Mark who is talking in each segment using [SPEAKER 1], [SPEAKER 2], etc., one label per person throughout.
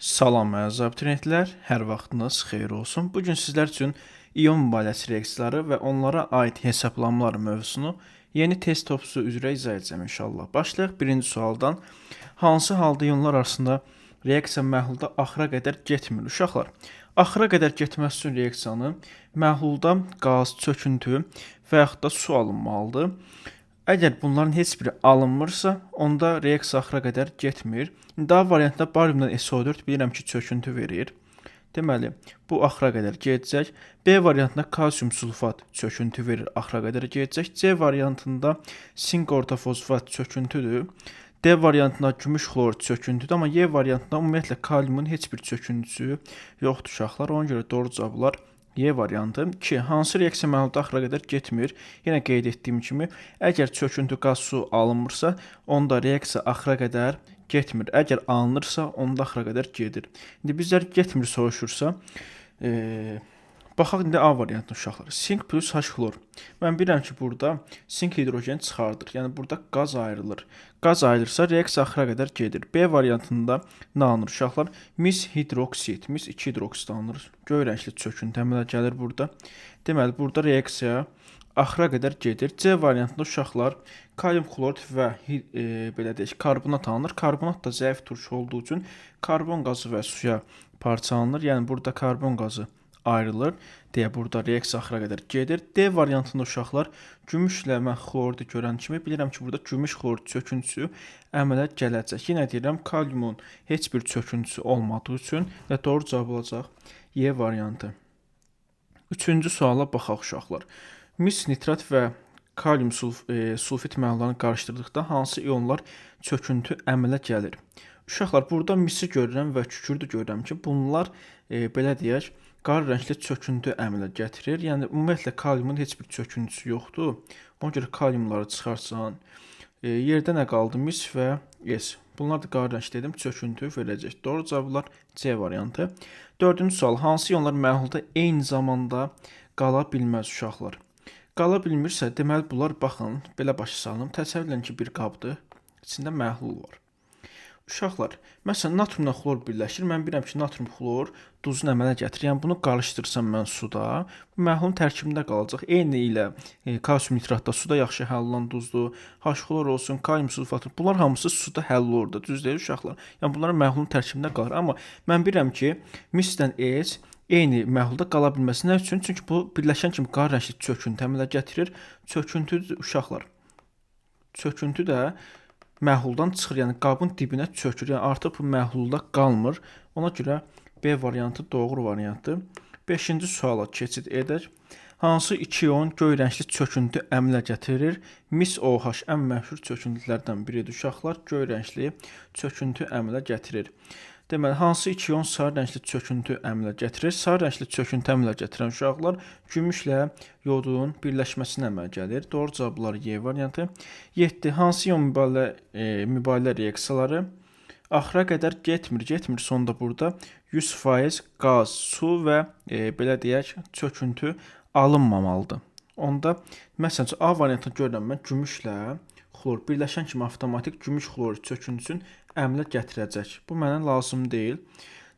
[SPEAKER 1] Salam əziz abituriyentlər, hər vaxtınız xeyir olsun. Bu gün sizlər üçün ion mübadiləsi reaksiyaları və onlara aid hesablamalar mövzusunu yeni test topsusu üzrə izah edəcəm inşallah. Başlayaq birinci sualdan. Hansı halda ionlar arasında reaksiya məhlulda axıra qədər getmir? Uşaqlar, axıra qədər getməsi üçün reaksiyanı məhlulda qaz, çöküntü və yaxud da su alınmalıdır. Əgər bunların heç biri alınmırsa, onda reaksiya axıra qədər getmir. A variantında bariumdan SO4 bilirəm ki, çöküntü verir. Deməli, bu axıra qədər gedəcək. B variantında kalsium sulfat çöküntü verir, axıra qədər gedəcək. C variantında sink ortofosfat çöküntüdür. D variantında gümüş xlorid çöküntüdür, amma Y variantında ümumiyyətlə kaliumun heç bir çöküntüsü yoxdur uşaqlar. Ona görə doğru cavablar Y variantı. 2. Hansı reaksiya məhlulda axıra qədər getmir? Yenə qeyd etdiyim kimi, əgər çöküntü qaz su alınmırsa, onda reaksiya axıra qədər getmir. Əgər alınırsa, onda axıra qədər gedir. İndi bizlər getmir soruşursa, baxaq indi A variantına uşaqlar. Sink plus H xlor. Mən bilirəm ki, burada sink hidrogen çıxardır. Yəni burada qaz ayrılır. Qaz ayrılırsa reaksiya axıra qədər gedir. B variantında nə alınır uşaqlar? Mis hidroksid, mis 2 hidroksid alınır. Göy rəngli çöküntü əmələ gəlir burada. Deməli, burada reaksiya axıra qədər gedir. C variantında uşaqlar kalium xlorid və belə deyək, karbonat alınır. Karbonat da zəif turşu olduğu üçün karbon qazı və suya parçalanır. Yəni burada karbon qazı ayrılır deyə burada reaksiya axıra qədər gedir. D variantında uşaqlar gümüşlə mən xloridi görən kimi bilirəm ki, burada gümüş xlorid çöküntüsü əmələ gələcək. Yenə deyirəm, kaliumun heç bir çöküntüsü olmadığı üçün və doğru cavab olacaq Y variantı. Üçüncü suala baxaq uşaqlar. Mis nitrat və kalium sulfit məhlullarını qarışdırdıqda hansı ionlar çöküntü əmələ gəlir? Uşaqlar, burada misi görürəm və kükürdü görürəm ki, bunlar belə deyək, qara rəngli çöküntü əmələ gətirir. Yəni, ümumiyyətlə kaliumun heç bir çöküntüsü yoxdur. Ona görə kaliumları çıxarsan, yerdə nə qaldı? Mis və S. Bunlar da qara rəngli dedim, çöküntü verəcək. Doğru cavablar C variantı. Dördüncü sual. Hansı ionlar məhlulda eyni zamanda qala bilməz uşaqlar? Qala bilmirsə, deməli bunlar baxın, belə başa salım. Təsəvvür edin ki, bir qabdır, içində məhlul var. Uşaqlar, məsələn, natriumla xlor birləşir. Mən bilirəm ki, natrium xlor duzun əmələ gətirir. Yəni, bunu qarışdırsam mən suda, bu məhlulun tərkibində qalacaq. Eyni ilə kalsium nitratda suda yaxşı həll olan duzdur. H-xlor olsun, kalium sulfatı. Bunlar hamısı suda həll olurdu. Düz deyil uşaqlar. Yəni, bunlar məhlulun tərkibində qalır. Amma mən bilirəm ki, misdən H eyni məhlulda qala bilməsi nə üçün? Çünki bu birləşən kimi qara rəngli çöküntü əmələ gətirir. Çöküntüdür uşaqlar. Çöküntü də məhluldan çıxır, yəni qabın dibinə çökür. Yəni artıq bu məhlulda qalmır. Ona görə B variantı doğru variantdır. 5-ci suala keçid edək. Hansı iki ion göy rəngli çöküntü əmələ gətirir? Mis OH ən məşhur çöküntülərdən biridir uşaqlar. Göy rəngli çöküntü əmələ gətirir. Deməli, hansı iki ion sarı rəngli çöküntü əmələ gətirir? Sarı rəngli çöküntü əmələ gətirən uşaqlar gümüşlə yodun birləşməsinə əmələ gəlir. Doğru cavablar Y variantı. 7. Hansı ion mübadilə reaksiyaları axıra qədər getmir. Sonda burada 100% qaz, su və belə deyək, çöküntü alınmamalıdır. Onda, məsələn, A variantını görürəm mən gümüşlə xlor birləşən kimi avtomatik gümüş xlorid çöküntüsünü əmələ gətirəcək. Bu mənə lazım deyil.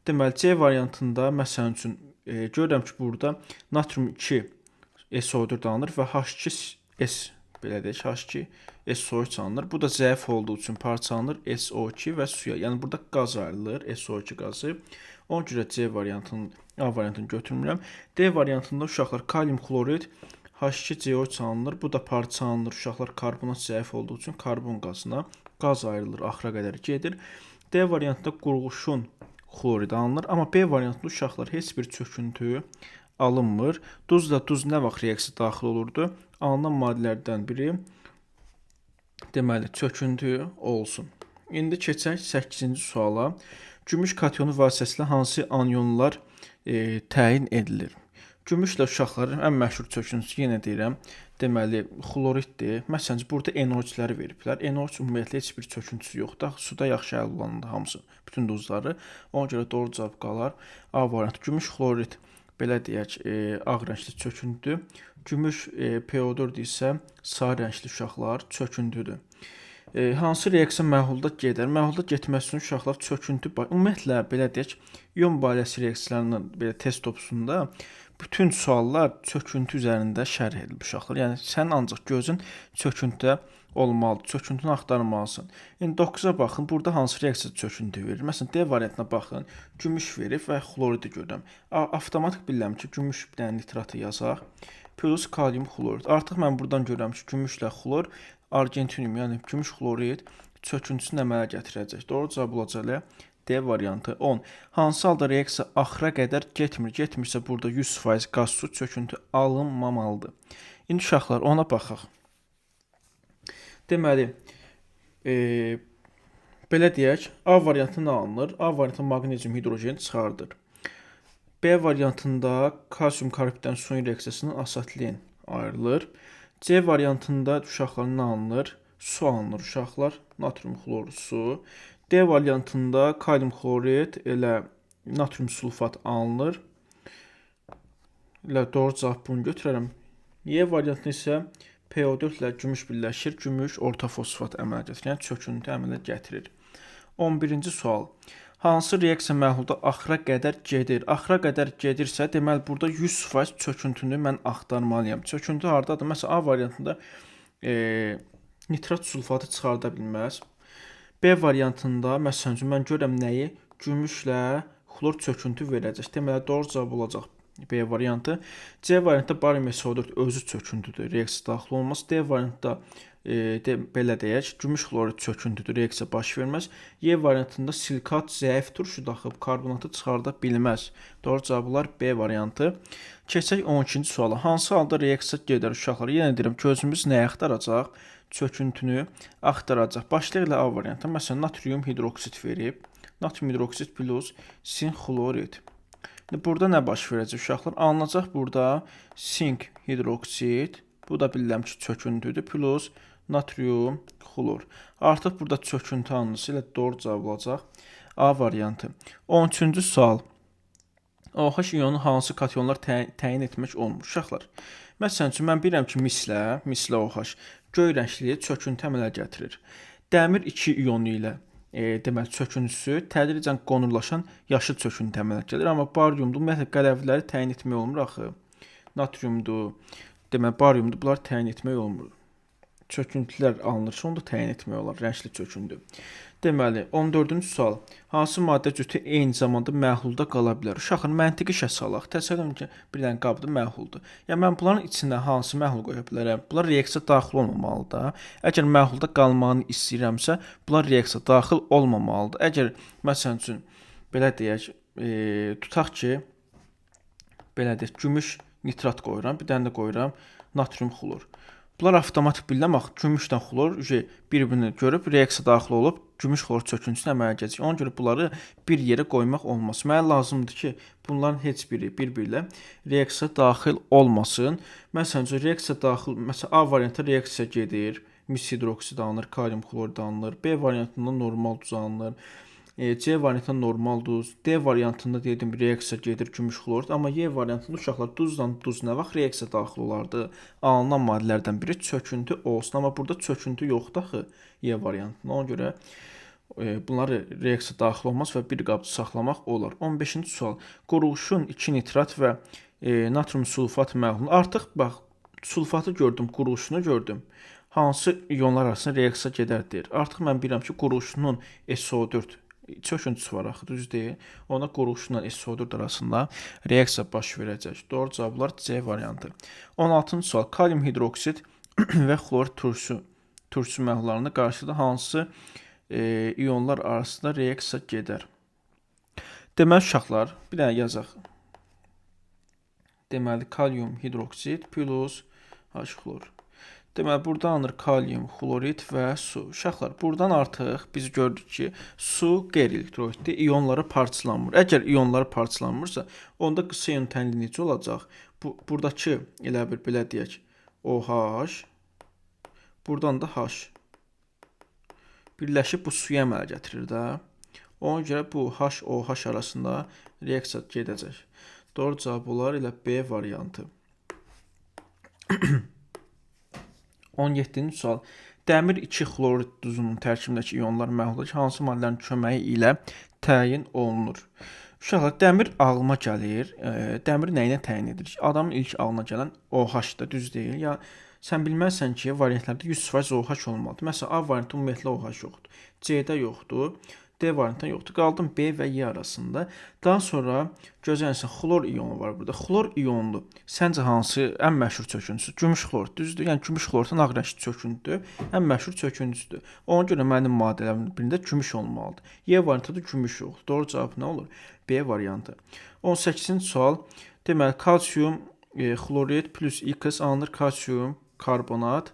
[SPEAKER 1] Deməli, C variantında məsələn üçün görürəm ki, burada natrium 2 SO4 alınır və H2S belə deyək, H2SO3 alınır. Bu da zəif olduğu üçün parçalanır SO2 və suya. Yəni burada qaz ayrılır, SO2 qazı. Ona görə C variantının, A variantını götürmürəm. D variantında uşaqlar kalium xlorid H2CO3 alınır. Bu da parçalanır. Uşaqlar karbonat zəif olduğu üçün karbon qazına qaz ayrılır, axıra qədər gedir. D variantında qurğuşun xlorid alınır. Amma B variantında uşaqlar heç bir çöküntü alınmır. Duzla duz nə vaxt reaksiya daxil olurdu? Alınan maddələrdən biri deməli çöküntü olsun. İndi keçək 8-ci suala. Gümüş kationu vasitəsilə hansı anionlar təyin edilir? Gümüşlə uşaqların ən məşhur çöküntüsü yenə deyirəm, deməli xloriddir. Məsələn, burada NO3-ləri veriblər. NO3 ümumiyyətlə heç bir çöküntüsü yoxdur. Suda yaxşı həll olunandır hamısı, bütün duzları. Ona görə doğru cavab qalar A variantı. Gümüş xlorid belə deyək, ağ rəngli çöküntüdür. Gümüş PO4 isə sarı rəngli uşaqlar çöküntüdür. Hansı reaksiya məhlulda gedər? Məhlulda getməsi üçün uşaqlar çöküntü, ümumiyyətlə belə deyək, ion mübadiləsi reaksiyalarının belə test topusunda bütün suallar çöküntü üzərində şərh edilib uşaqlar. Yəni sən ancaq gözün çöküntüdə olmalıdır. Çöküntünü axtarmalısan. İndi 9-a baxın, burada hansı reaksiya çöküntü verir? Məsələn, D variantına baxın, gümüş verir və xloridi görürəm. Avtomatik bilirəm ki, gümüş bir dənə nitratı yazaq. Plus kalium xlorid. Artıq mən buradan görürəm ki, gümüşlə xlor argentinium, yəni gümüş xlorid çöküntüsünü əmələ gətirəcək. Doğru cavab olacaq D variantı 10. Hansı halda reaksiya axıra qədər getmir? Getmirsə burada 100% qaz su çöküntü alınmamalıdır. İndi uşaqlar ona baxaq. Deməli, belə deyək, A variantı nə alınır? A variantı maqnezium hidrojen çıxardır. B variantında kalsium karbiddən suyun reaksiyasının asatlen ayrılır. C variantında uşaqlar nə alınır? Su alınır uşaqlar, natrium xlorlu su. D variantında kalium xlorid elə natrium sulfat alınır. Elə doğru cavab bunu götürərəm. E variantında isə PO4 ilə gümüş birləşir, gümüş orta fosfat əmələ gətirir, yəni çöküntü əmələ gətirir. 11-ci sual. Hansı reaksiya məhlulda axıra qədər gedir? Axıra qədər gedirsə, deməli burada 100% çöküntünü mən axtarmalıyam. Çöküntü hardadır? Məsələn, A variantında nitrat sulfatı çıxarda bilməz. B variantında məsələn üçün mən görürəm nəyi? Gümüşlə xlor çöküntü verəcək. Deməli doğru cavab olacaq B variantı. C variantında barium SO4 özü çöküntüdür, reaksiya daxil olmaz. D variantında belə deyək, gümüş xlorid çöküntüdür, reaksiya baş verməz. E variantında silikat zəif turşu daxıb karbonatı çıxarda bilməz. Doğru cavablar B variantı. Keçək 12-ci suala. Hansı halda reaksiya gedər uşaqlar? Yenə deyirəm, gözümüz nəyi axtaracaq? Çöküntünü axtaracaq. Başlayaq A variantı. Məsələn, natrium hidroksid verib. Natrium hidroksid plus sin xlorid. Burada nə baş verəcək uşaqlar? Alınacaq burada sink hidroksid. Bu da bilirəm ki, çöküntüdür. Plus natrium xlor. Artıq burada çöküntü alınısı ilə doğru cavab olacaq A variantı. 13-cü sual. OH iyonu hansı kationlar təyin etmək olmur? Uşaqlar, məsələn üçün mən bilirəm ki, mislə OH göy rəngli çöküntü əmələ gətirir. Dəmir 2 iyonu ilə deməli çöküntüsü tədricən qonurlaşan yaşıl çöküntü əmələ gəlir. Amma bariumdur, ümumiyyətlə qələvləri təyin etmək olmur axı. Natriumdur, deməli bariumdur, bunlar təyin etmək olmur. Çöküntülər alınırsa, onu da təyin etmək olar, rəngli çöküntü. Deməli, 14-cü sual. Hansı maddə cütü eyni zamanda məhlulda qala bilər? Uşaqlar, məntiqi işə salaq. Təsəvvür edin ki, bir dənə qabda məhluldur. Yəni, mən bunların içində hansı məhlul qoya bilərəm? Bunlar reaksiya daxil olmamalıdır. Əgər məhlulda qalmağını istəyirəmsə, bunlar reaksiya daxil olmamalıdır. Əgər, məsələn üçün, belə deyək, tutaq ki, belə deyək, gümüş nitrat qoyuram, bir dənə də qoyuram natrium xlor. Bunlar avtomatik bilirəm, axı gümüşlə xlor bir-birini görüb, reaksiya daxil olub, gümüş xlor çöküntüsünə əmələ gələcək. Ona görə bunları bir yerə qoymaq olmaz. Mənə lazımdır ki, bunların heç biri bir-birlə reaksiya daxil olmasın. Məsələn, reaksiya daxil, məsələn, A variantı reaksiya gedir, mis hidroksid alınır, kalium xlorid alınır, B variantında normal duz alınır. C variantında normal duz, D variantında dedim reaksiya gedir gümüş xlorid, amma E variantında uşaqlar duzla duz nə vaxt reaksiya daxil olardı? Alınan maddələrdən biri çöküntü olsun, amma burada çöküntü yoxdur axı E variantında. Ona görə bunları reaksiya daxil olmaz və bir qabda saxlamaq olar. 15-ci sual. Quruluşun 2 nitrat və natrium sulfat məhlulunu. Artıq bax, sulfatı gördüm, quruluşunu gördüm. Hansı iyonlar arasında reaksiya gedər deyir. Artıq mən bilirəm ki, quruluşunun SO4 çöküntüsü var axı, düz deyil. Ona quruluşla SO4 arasında reaksiya baş verəcək. Doğru cavablar C variantı. 16-cı sual. Kalium hidroksid və xlorid turşu məhlullarında qarşıda hansı iyonlar arasında reaksiya gedər? Deməli uşaqlar, bir dənə yazaq. Deməli kalium hidroksid plus H-xlor. Deməli, burada alınır kalium, xlorid və su. Uşaqlar, buradan artıq biz gördük ki, su qeyri-elektrolitdir, iyonları parçalanmır. Əgər iyonları parçalanmırsa, onda qısa iyon tənliyi necə olacaq? Buradakı, elə bir belə deyək, OH, buradan da H. Birləşib bu suya əmələ gətirir də. Ona görə bu H-OH arasında reaksiya gedəcək. Doğru cavab olar elə B variantı. 17-ci sual. Dəmir 2 xlorid duzunun tərkibindəki ionlar məhlullar hansı maddələrin köməyi ilə təyin olunur? Uşaqlar, dəmir ağlıma gəlir. Dəmir nə ilə təyin edirik? Adamın ilk ağlına gələn OH-dır, düz deyil? Ya sən bilməlisən ki, variantlarda 100% OH olmalıdır. Məsələn, A variantı ümumiyyətlə OH yoxdur. C-də yoxdur. D variantında yoxdur. Qaldım B və Y arasında. Daha sonra gözlənilsən xlor ionu var burada. Xlor ionlu səncə hansı ən məşhur çöküntüsü? Gümüş xlor, düzdür? Yəni gümüş xlordan ağ rəngli çöküntüdür. Ən məşhur çöküntüsüdür. Ona görə mənim maddələrimin birində gümüş olmalıdır. Y variantında gümüş yoxdur. Doğru cavab nə olur? B variantı. 18-ci sual. Deməli, kalsium xlorid plus X alınır kalsium karbonat.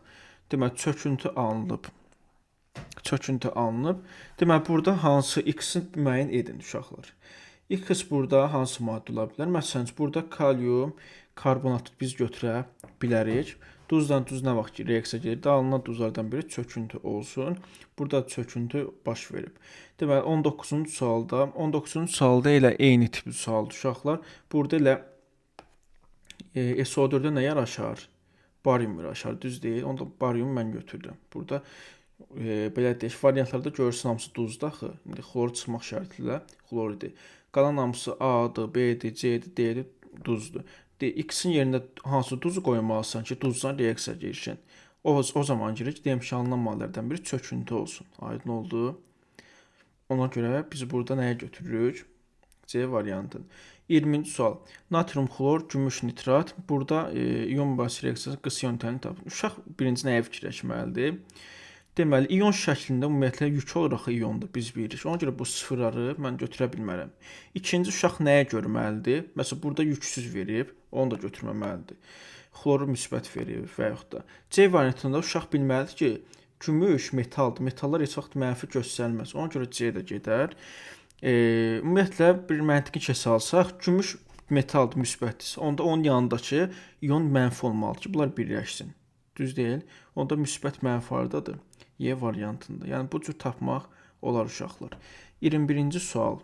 [SPEAKER 1] Deməli, çöküntü alınıb. Deməli, burada hansı X-i müəyyən edin uşaqlar. X burada hansı maddə ola bilər? Məsələn, burada kalium karbonatı biz götürə bilərik. Duzdan duz nə vaxt ki, reaksiya gedir? Alınan duzlardan biri çöküntü olsun. Burada çöküntü baş verib. Deməli, 19-cu sualda elə eyni tipli sualdır uşaqlar. Burada elə SO4-də nə yaraşar? Barium yaraşar, düz deyil. Onda bariumu mən götürdüm. Burada belə deyək, variantlarda görürsən hamısı duzdur axı. İndi xlor çıxmaq şərti ilə xloridi. Qalan hamısı A-dır, B-dir, C-dir, D-dir, duzdur. X-in yerində hansı duzu qoymalısan ki, duzdan reaksiya girişin. O zaman girir ki, demiş ki, alınan maddələrdən biri çöküntü olsun. Aydın oldu. Ona görə biz burada nəyə götürürük? C variantını. 20-ci sual. Natrium xlor, gümüş nitrat. Burada ion mübadilə reaksiyası qısa yöntəmini tapın. Uşaq birinci nəyə fikirləşməlidir? Deməli, ion şəklində ümumiyyətlə yük olaraq iondur, biz bilirik. Ona görə bu sıfırları mən götürə bilmərəm. İkinci uşaq nəyə görməlidir? Məsələn, burada yüksüz verib, onu da götürməməlidir. Xloru müsbət verib və yaxud da. C variantında uşaq bilməlidir ki, gümüş metaldır. Metallar heç vaxt mənfi göstərilməz. Ona görə C də gedər. Ümumiyyətlə, bir məntiqi keçə gümüş metaldır, müsbətdirsə, onda onun yanındakı ion mənfi olmalıdır ki, bunlar birləşsin. Düz deyil. Onda müsbət mənfi hardadır? Y variantında. Yəni, bu cür tapmaq olar uşaqlar. 21-ci sual.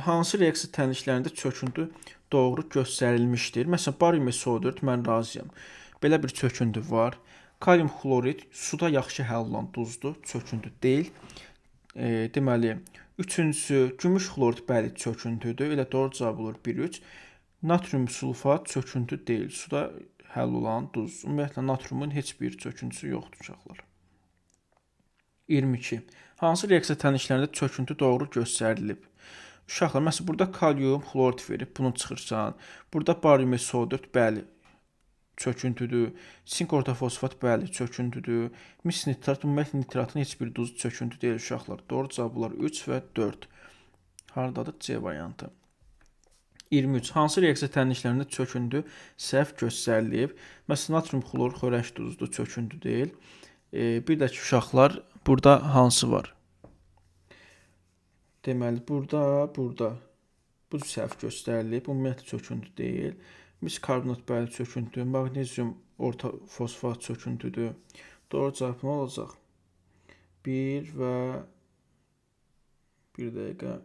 [SPEAKER 1] Hansı reaksiya təngliklərində çöküntü doğru göstərilmişdir? Məsələn, barium SO4 mən razıyam. Belə bir çöküntü var. Kalium xlorid suda yaxşı həll olan duzdur, çöküntü deyil. Deməli, üçüncüsü gümüş xlorid bəli çöküntüdür. Elə doğru cavab olur 1-3. Natrium sulfat çöküntü deyil. Suda həll olan duz. Ümumiyyətlə, natriumun heç bir çöküntüsü yoxdur uşaqlar. 22. Hansı reaksiya təngliklərində çöküntü doğru göstərilib? Uşaqlar, məsələn, burada kalium xlorid verib, bunu çıxırsan. Burada barium SO4 bəli çöküntüdür. Sink ortofosfat bəli çöküntüdür. Mis nitrat, ümumiyyətlə nitratın heç bir duzu çöküntü deyil uşaqlar. Doğru cavablar 3 və 4. Haradadır? C variantı. 23. Hansı reaksiya təngliklərində çöküntü səhv göstərilib? Məsələn, natrium xlor xörək duzudur, çöküntü deyil. Bir də ki, uşaqlar, burada hansı var? Deməli, burada bu səhv göstərilib. Ümumiyyətlə çöküntü deyil. Mis karbonat bəli çöküntüdür. Magnezium ortofosfat çöküntüdür. Doğru cavab nə olacaq? 1 və 1 dəqiqə.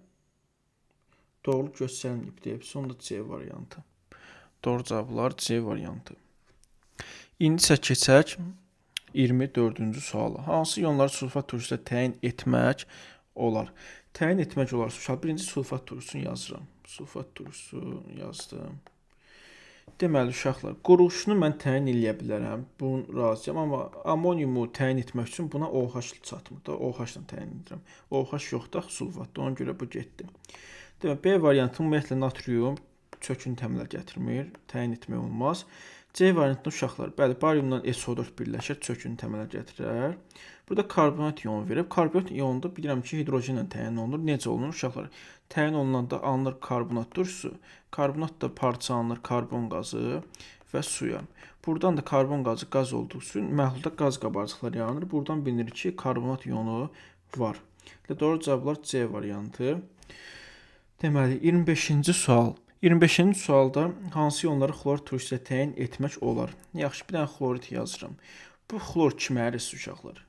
[SPEAKER 1] Doğru göstərilməyib deyib. Sonda C variantı. Doğru cavablar C variantı. İndi isə keçək 24-cü suala. Hansı ionları sulfat turşusunda təyin etmək olar? Təyin etmək olarsa, uşaq birinci sulfat turşusunu yazıram. Sulfat turşusu yazdım. Deməli, uşaqlar, quruluşunu mən təyin eləyə bilərəm. Bunu razıyam, amma amoniumu təyin etmək üçün buna OH çatmır da. OH-la təyin edirəm. OH yoxdur, sulfatdır. Ona görə bu getdi. Deməli, B variantı ümumiyyətlə natrium çöküntü əmələ gətirmir. Təyin etmək olmaz. C variantında uşaqlar, bəli, bariumdan SO4 birləşir, çöküntü əmələ gətirər. Burada karbonat ionu verib. Karbonat ionunda bilirəm ki, hidrojenlə təyin olunur. Necə olunur uşaqlar? Təyin olunanda alınır karbonat turşusu. Karbonat da parça alınır karbon qazı və suya. Buradan da karbon qazı qaz olduğu üçün məhlulda qaz qabarcıqları yaranır. Buradan bilinir ki, karbonat ionu var. Doğru cavablar C variantı. Deməli, 25-ci sual. 25-ci sualda hansı ionları xlor turşusuna təyin etmək olar? Yaxşı, bir dənə xlorid yazıram. Bu xlor kimə əris uşaqlar?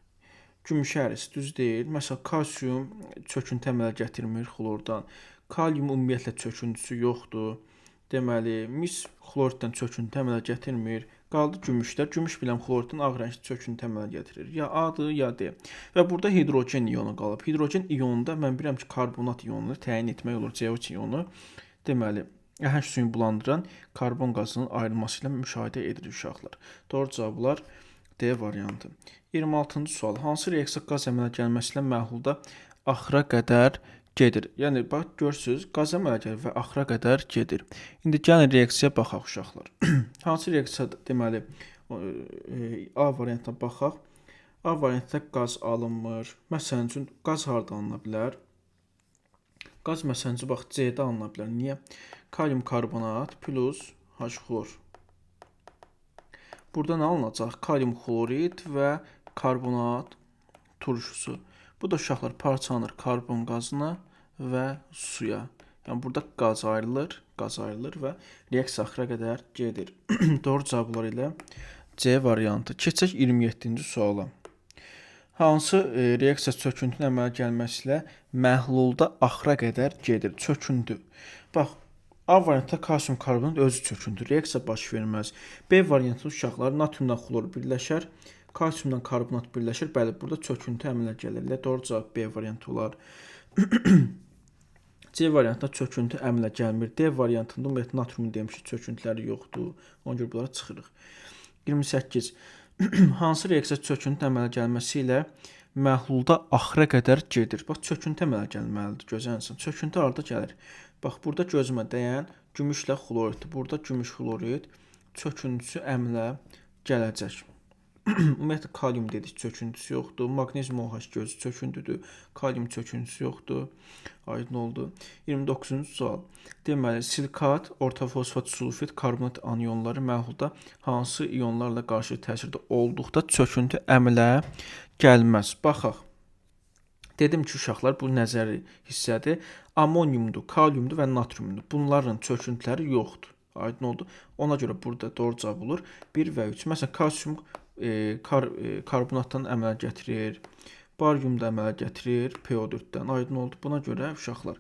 [SPEAKER 1] Gümüşə əris, düz deyil. Məsələn, kalsium çöküntü əmələ gətirmir xlordan. Kalium ümumiyyətlə çöküntüsü yoxdur. Deməli, mis xloriddən çöküntü əmələ gətirmir. Qaldı gümüşlər. Gümüş bilən xloridin ağ rəngli çöküntü əmələ gətirir. Ya A-dır, ya D. Və burada hidrogen iyonu qalıb. Hidrogen iyonunda mən bilirəm ki, karbonat iyonunu təyin etmək olur. CO2 iyonu. Deməli, əhəng suyunu bulandıran karbon qazının ayrılması ilə müşahidə edilir uşaqlar. Doğru cavablar D variantı. 26-cı sual. Hansı reaksiya qaz əmələ gəlməsi ilə məhlulda axıra qədər gedir? Yəni bax görürsüz, qaz əmələ gəlir və axıra qədər gedir. İndi gəlin reaksiyaya baxaq uşaqlar. Hansı reaksiya deməli A variantına baxaq. A variantda qaz alınmır. Məsələn üçün qaz harda alına bilər? Qaz məsələn üçün bax C-də alına bilər. Niyə? Kalium karbonat plus H-xlor. Burada nə alınacaq? Kalium xlorid və karbonat turşusu. Bu da uşaqlar parçalanır karbon qazına və suya. Yəni burada qaz ayrılır və reaksiya axıra qədər gedir. Doğru cavablar ilə C variantı. Keçək 27-ci suala. Hansı reaksiya çöküntünün əmələ gəlməsi ilə məhlulda axıra qədər gedir? Çöküntü. Bax, A variantda kalsium karbonat özü çöküntü. Reaksiya baş verməz. B variantı uşaqlar natriumla xlor birləşər. Kalsiumla karbonat birləşir. Bəli, burada çöküntü əmələ gəlir. Doğru cavab B variantı olar. C variantında çöküntü əmələ gəlmir. D variantında ümumiyyətlə natriumun demişik, çöküntüləri yoxdur. Ona görə bunlara çıxırıq. 28. Hansı reaksiya çöküntü əmələ gəlməsi ilə məhlulda axıra qədər gedir? Bax, çöküntü əmələ gəlməlidir. Gözənsin. Çöküntü harda gəlir? Bax, burada gözümə dəyən gümüşlə xloriddir. Burada gümüş xlorid çöküntüsü əmələ gələcək. Ümumiyyətlə kalium dedik, çöküntüsü yoxdur. Maqnezium OH gözü çöküntüdür. Kalium çöküntüsü yoxdur. Aydın oldu. 29-cu sual. Deməli, silikat, orta fosfat, sulfit, karbonat anionları məhlulda hansı iyonlarla qarşı təsirdə olduqda çöküntü əmələ gəlməz? Baxaq. Dedim ki, uşaqlar, bu nəzəri hissədir. Amoniumdur, kaliumdur və natriumdur. Bunların çöküntüləri yoxdur. Aydın oldu. Ona görə burada doğru cavab olur. 1 və 3. Məsələn, kalsium karbonatdan əmələ gətirir. Barium da əmələ gətirir PO4-dən. Aydın oldu. Buna görə uşaqlar,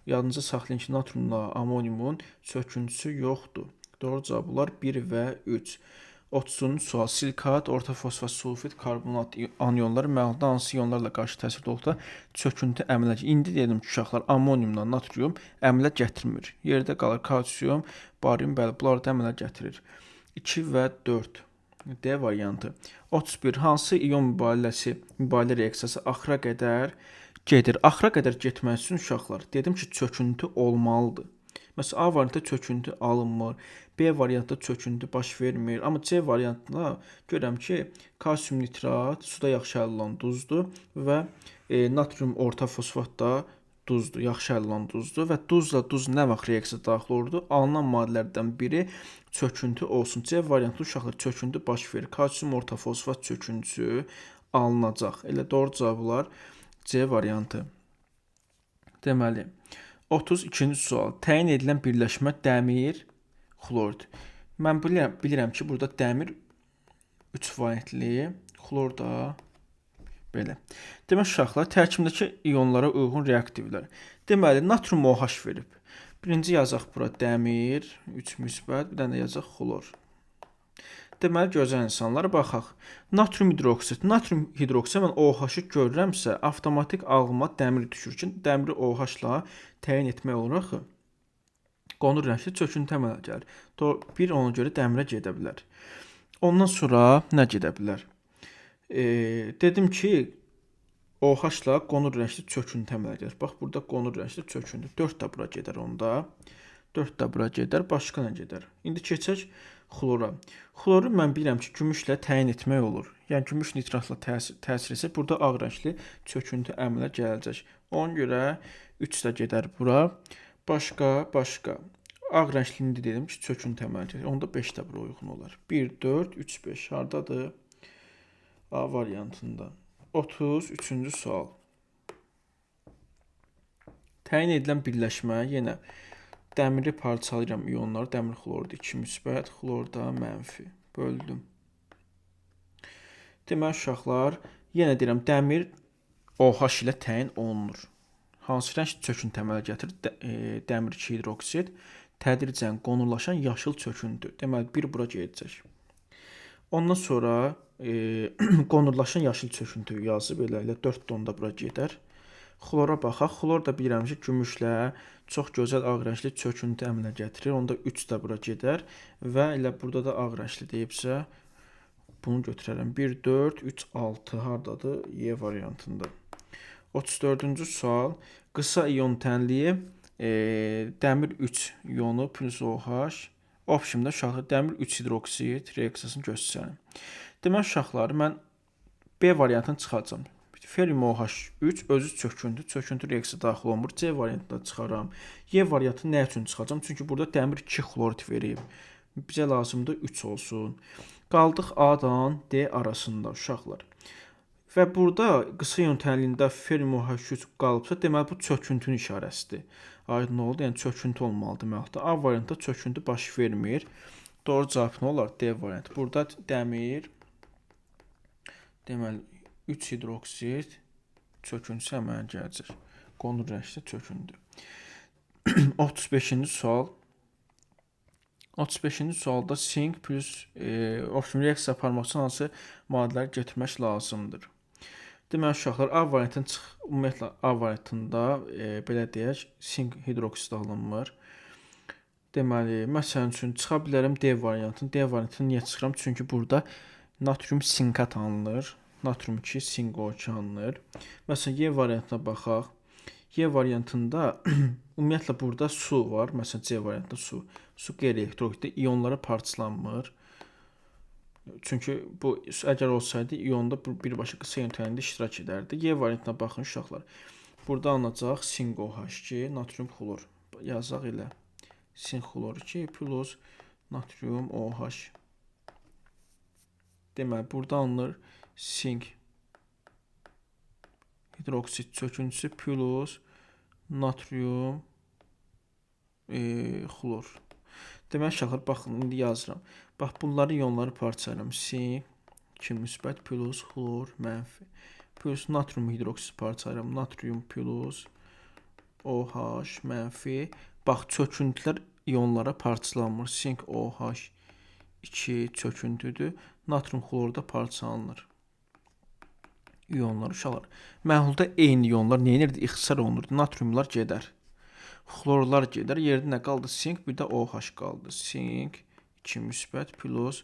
[SPEAKER 1] yadınıza saxlayın ki, natriumla amoniumun çöküntüsü yoxdur. Doğru cavab olar 1 və 3. 30-cu sual. Silikat, orta fosfat, sulfit, karbonat anionları məhlulda hansı iyonlarla qarşı təsirdə olduqda çöküntü əmələ gətirir? İndi dedim ki, uşaqlar, amoniumla natrium əmələ gətirmir. Yerdə qalır kalsium, barium, bəli, bunlar da əmələ gətirir. 2 və 4. D variantı. 31. Hansı iyon mübadilə reaksiyası axıra qədər gedir? Axıra qədər getməsi üçün uşaqlar, dedim ki, çöküntü olmalıdır. Məsələn, A variantda çöküntü alınmır. B variantda çöküntü baş vermir. Amma C variantında görürəm ki, kalsium nitrat suda yaxşı həll olan duzdur və natrium orta fosfat da duzdur, yaxşı həll olan duzdur və duzla duz nə vaxt reaksiya daxil olurdu? Alınan maddələrdən biri çöküntü olsun. C variantlı uşaqlar çöküntü baş verir. Kalsium orta fosfat çöküntüsü alınacaq. Elə doğru cavablar C variantı. Deməli, 32-ci sual. Təyin edilən birləşmə dəmir, xlorid. Mən bilirəm ki, burada dəmir 3 valentli, xlor da belə. Demək, uşaqlar, tərkibindəki iyonlara uyğun reaktivlər. Deməli, natrium OH verib. Birinci yazaq bura dəmir, 3 müsbət, bir dənə də yazaq xlor. Deməli, gözəl insanlara baxaq. Natrium hidroksid. Natrium hidroksid mən OH-ı görürəmsə, avtomatik ağlıma dəmir düşür ki, dəmiri OH-la təyin etmək olur axı. Qonur rəngli çöküntü əmələ gəlir. Bir ona görə dəmirə gedə bilər. Ondan sonra nə gedə bilər? Dedim ki, OH-la qonur rəngli çöküntü əmələ gəlir. Bax, burada qonur rəngli çöküntü. 4 də bura gedər onda. 4 də bura gedər. Başqa nə gedər? İndi keçək xlora. Xloru mən bilirəm ki, gümüşlə təyin etmək olur. Yəni, gümüş nitratla təsir etsə, burada ağ rəngli çöküntü əmələ gələcək. Ona görə 3 də gedər bura. Başqa. Ağ rəngli indi dedim ki, çöküntü əmələ gəlir. Onda 5 də bura uyğun olar. 1, 4, 3, 5. Hardadır? A variantında. 33-cü sual. Təyin edilən birləşmə yenə dəmiri parçalayıram iyonlar. Dəmir xlorda 2 müsbət, xlorda mənfi. Böldüm. Deməli, uşaqlar, yenə deyirəm, dəmir OH ilə təyin olunur. Hansı rəng çöküntü əmələ gətirir? Dəmir 2 hidroksid, tədricən qonurlaşan yaşıl çöküntü. Deməli, bir bura gedəcək. Ondan sonra qonurlaşan yaşıl çöküntüyü yazıb elə 4 ton da bura gedər. Xlora baxaq. Xlor da bilirəm ki, gümüşlə çox gözəl ağ rəngli çöküntü əmələ gətirir. Onda 3 də bura gedər və elə burada da ağ rəngli deyibsə, bunu götürərəm. 1, 4, 3, 6 hardadır? Y variantında. 34-cü sual. Qısa ion tənliyi dəmir 3 ionu plus OH. Optimdə uşaqlar dəmir 3 hidroksid reaksiyasını göstərin. Demək uşaqlar, mən B variantını çıxaracağam. Ferium OH3 özü çöküntü reaksiyaya daxil olmur. C variantını da çıxaram. Y variantını nə üçün çıxacağam? Çünki burada dəmir 2 xlorid verib. Bizə lazımdır 3 olsun. Qaldıq A-dan D arasında uşaqlar. Və burada qısa ion tənliyində ferium OH3 qalıbsa, deməli bu çöküntünün işarəsidir. Aydın oldu, yəni çöküntü olmalıdır deməlidir. A variantında çöküntü baş vermir. Doğru cavab nə olar? D variantı. Burada dəmir deməli 3 hidroksid çöküntüsü əmələ gələcək. Qonur rəngli çöküntü. 35-ci sual. 35-ci sualda sink plus optimum reaksiya aparmaq üçün hansı maddələri götürmək lazımdır? Deməli uşaqlar, A variantının ümumiyyətlə A variantında belə deyək, sink hidroksid alınmır. Deməli, məsələn üçün çıxa bilərəm D variantını. D variantını niyə çıxıram? Çünki burada natrium sinkat alınır. Natrium 2 SiO2 alınır. Məsələn, Y variantına baxaq. Y variantında ümumiyyətlə burada su var. Məsələn, C variantında su. Su qeyri-elektrikdə ionlara parçalanmır. Çünki bu əgər olsaydı ionda birbaşa qısa ion tənliyində iştirak edərdi. Y variantına baxın uşaqlar. Burada alınacaq SiOH2, natrium xlor. Yazaq elə. SiXlor 2 plus natrium OH. Deməli, burada alınır sink hidroksid çöküntüsü plus natrium xlor. Demək uşaqlar, baxın, indi yazıram. Bax, bunları ionları parçalayıram. Sink 2 müsbət plus xlor mənfi. Plus natrium hidroksid parçalayıram. Natrium plus OH mənfi. Bax, çöküntülər ionlara parçalanmır. Sink OH2 çöküntüdür. Natrium xlor da parçalanır. İyonlar uşaqlar. Məhlulda eyni iyonlar nə edirdi? İxtisar olunurdu. Natriumlar gedər. Xlorlar gedər. Yerdə nə qaldı? Sink, bir də OH qaldı. Sink 2 müsbət plus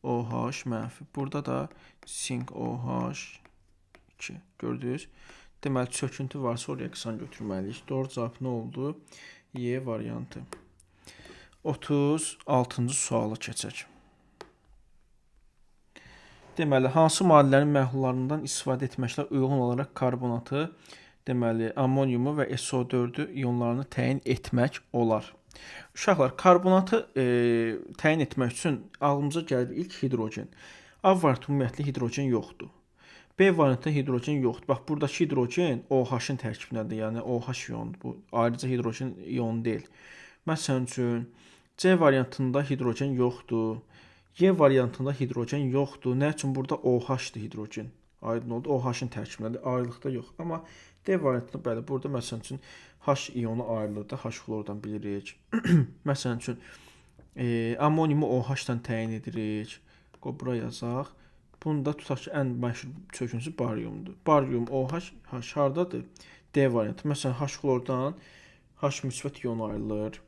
[SPEAKER 1] OH mənfi. Burada da sink OH2. Gördünüz? Deməli, çöküntü varsa oraya reaksiya götürməliyik. Doğru cavab nə oldu? Y variantı. 36-cı suala keçək. Deməli, hansı maddələrin məhlullarından istifadə etməklə uyğun olaraq karbonatı, deməli, ammoniumu və SO4-ü ionlarını təyin etmək olar? Uşaqlar, karbonatı təyin etmək üçün ağlımıza gəlir ilk hidrogen. A variantında ümumiyyətlə hidrogen yoxdur. B variantında hidrogen yoxdur. Bax, buradakı hidrogen OH-ın tərkibindədir. Yəni OH ionu. Bu ayrıca hidrogen ionu deyil. Məsələn üçün C variantında hidrogen yoxdur. Y variantında hidrogen yoxdur. Nə üçün? Burada OH-dır hidrogen. Aydın oldu. OH-ın tərkibindədir. Ayrılıqda yox. Amma D variantında bəli, burada məsələn üçün H ionu ayrılır da, H xlordan bilirik. Məsələn üçün ammoniumu OH-dan təyin edirik. Bura yazaq. Bunu da tutaq ki, ən məşhur çöküntüsü bariumdur. Barium OH hardadır? D variantı. Məsələn, H xlordan H müsbət ionu ayrılır.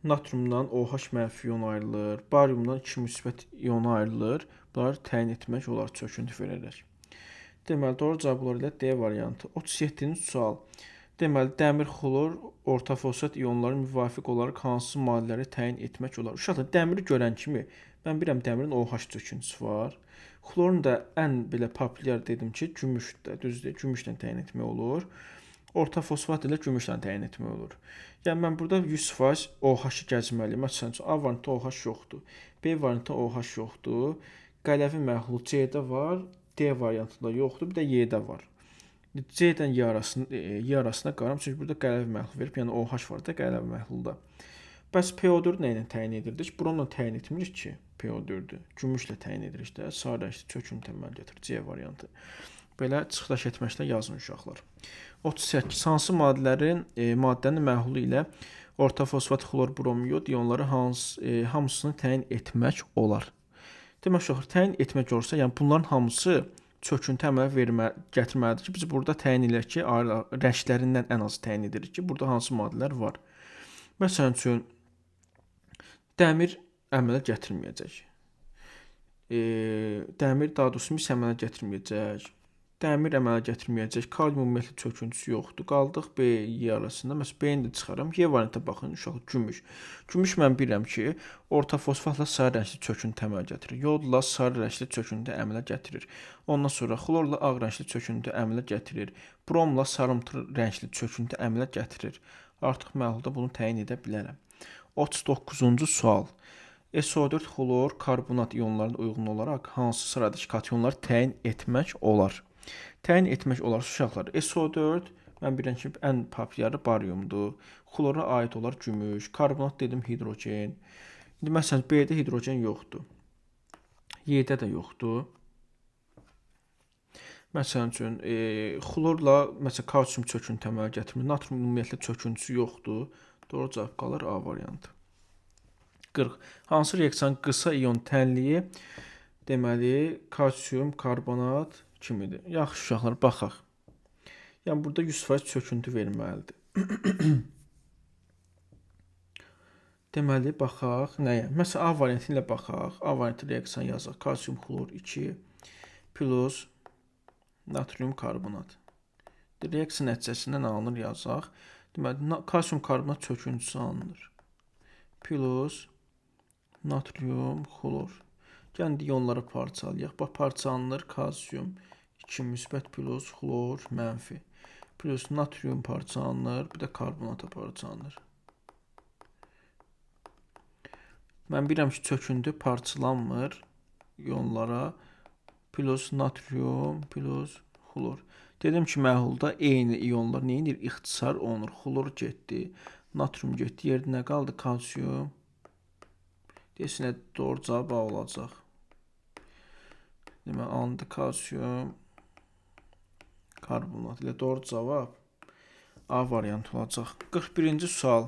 [SPEAKER 1] Natriumdan OH mənfi ion ayrılır. Bariumdan 2 müsbət ionu ayrılır. Bunları təyin etmək olar çöküntü verərək. Deməli, doğru cavab olar ilə D variantı. 37-ci sual. Deməli, dəmir xlor orta fosfat ionları müvafiq olaraq hansı maddələri təyin etmək olar? Uşaqlar, dəmiri görən kimi mən bilirəm dəmirin OH çöküntüsü var. Xlorun da ən belə populyar dedim ki, gümüşdür. Düzdür, gümüşlə təyin etmək olur. Orta fosfat ilə gümüşlə təyin etmək olur. Yəni, mən burada 100% OH-ı gəzməliyim. Məsələn, A variantında OH yoxdur. B variantında OH yoxdur. Qələvi məhlulu C-də var. D variantında yoxdur. Bir də Y-də var. C-dən Y arasına qaram. Çünki burada qələvi məhlul verib. Yəni, OH var da qələvi məhlulda. Bəs PO4 nə ilə təyin edirdik? Bronla təyin etmirik ki, PO4-ü. Gümüşlə təyin edirik də. Sarı rəngli çöküntü əməl gətirir. C variantı. Belə çıxdaş etməklə yazın uşaqlar. 38. Hansı maddənin məhlulu ilə orta fosfat xlor bromiod ionları hamısını təyin etmək olar? Demək uşaqlar təyin etmək olursa, yəni bunların hamısı çöküntü əmələ gətirməlidir ki, biz burada təyin edək ki, rənglərindən ən az təyin edirik ki, burada hansı maddələr var. Məsələn üçün dəmir əmələ gətirməyəcək. Dəmir daha doğrusu mis əmələ gətirməyəcək. Dəmir əmələ gətirməyəcək. Kalium ümumiyyətlə çöküntüsü yoxdur. Qaldıq B, Y arasında. Məsələn, B-ni də çıxaram. Y variantına baxın uşaq, gümüş. Gümüş mən bilirəm ki, orta fosfatla sarı rəngli çöküntü əmələ gətirir. Yodla sarı rəngli çöküntü əmələ gətirir. Ondan sonra xlorla ağ rəngli çöküntü əmələ gətirir. Bromla sarımtıl rəngli çöküntü əmələ gətirir. Artıq məhlulda bunu təyin edə bilərəm. 39-cu sual. SO4 xlor karbonat ionlarına uyğun olaraq hansı sıradakı kationları təyin etmək olar? Təyin etmək olar uşaqlar. SO4 mən bilirəm ki, ən populyarı bariumdur. Xlora aid olar gümüş. Karbonat dedim hidrogen. İndi məsələn B-də hidrogen yoxdur. Y-də də yoxdur. Məsələn üçün xlorla məsələn kalsium çöküntü əmələ gətirmir. Natrium ümumiyyətlə çöküntüsü yoxdur. Doğru cavab qalır A variantı. 40. Hansı reaksiyanın qısa ion tənliyi deməli kalsium karbonat kimidir? Yaxşı uşaqlar, baxaq. Yəni burada 100% çöküntü verməlidir. Deməli baxaq nəyə? Məsələn A variantı ilə baxaq. A variantı reaksiyan yazaq. Kalsium xlor 2 plus natrium karbonat. Reaksiya nəticəsində nə alınır yazaq. Deməli kalsium karbonat çöküntüsü alınır. Plus natrium xlor. Yəni ionları parçalayaq. Bax parçalanır kalsium 2 müsbət plus xlor mənfi. Plus natrium parçalanır, bir də karbonata parçalanır. Mən bilirəm ki, çöküntü parçalanmır ionlara. Plus natrium plus xlor. Dedim ki, məhlulda eyni ionlar nə edir? İxtisar olunur. Xlor getdi, natrium getdi. Yerdə nə qaldı? Kalsium. Desinə doğru cavab A olacaq. Demək, alındı kalsium karbonat ilə doğru cavab A variantı olacaq. 41-ci sual.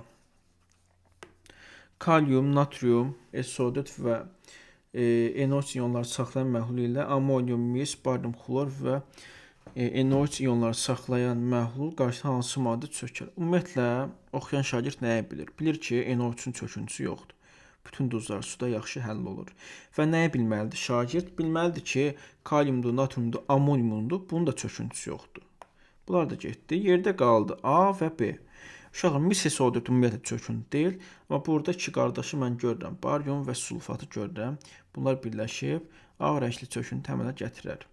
[SPEAKER 1] Kalium, natrium, SO4 və NO3 ionları saxlayan məhlul ilə amonium, mis, barium xlor və NO3 ionları saxlayan məhlul qarşısına hansı maddə çökər? Ümumiyyətlə, oxuyan şagird nəyə bilir? Bilir ki, NO3-ün çöküntüsü yoxdur. Bütün duzlar suda yaxşı həll olur. Və nəyə bilməlidir? Şagird bilməlidir ki, kaliumdur, natriumdur, amoniumdur, bunun da çöküntüsü yoxdur. Bunlar da getdi. Yerdə qaldı A və B. Uşaqlar, mis SO4 ümumiyyətlə çöküntü deyil. Amma burada iki qardaşı mən görürəm. Barium və sulfatı görürəm. Bunlar birləşib ağ rəngli çöküntü əmələ gətirər.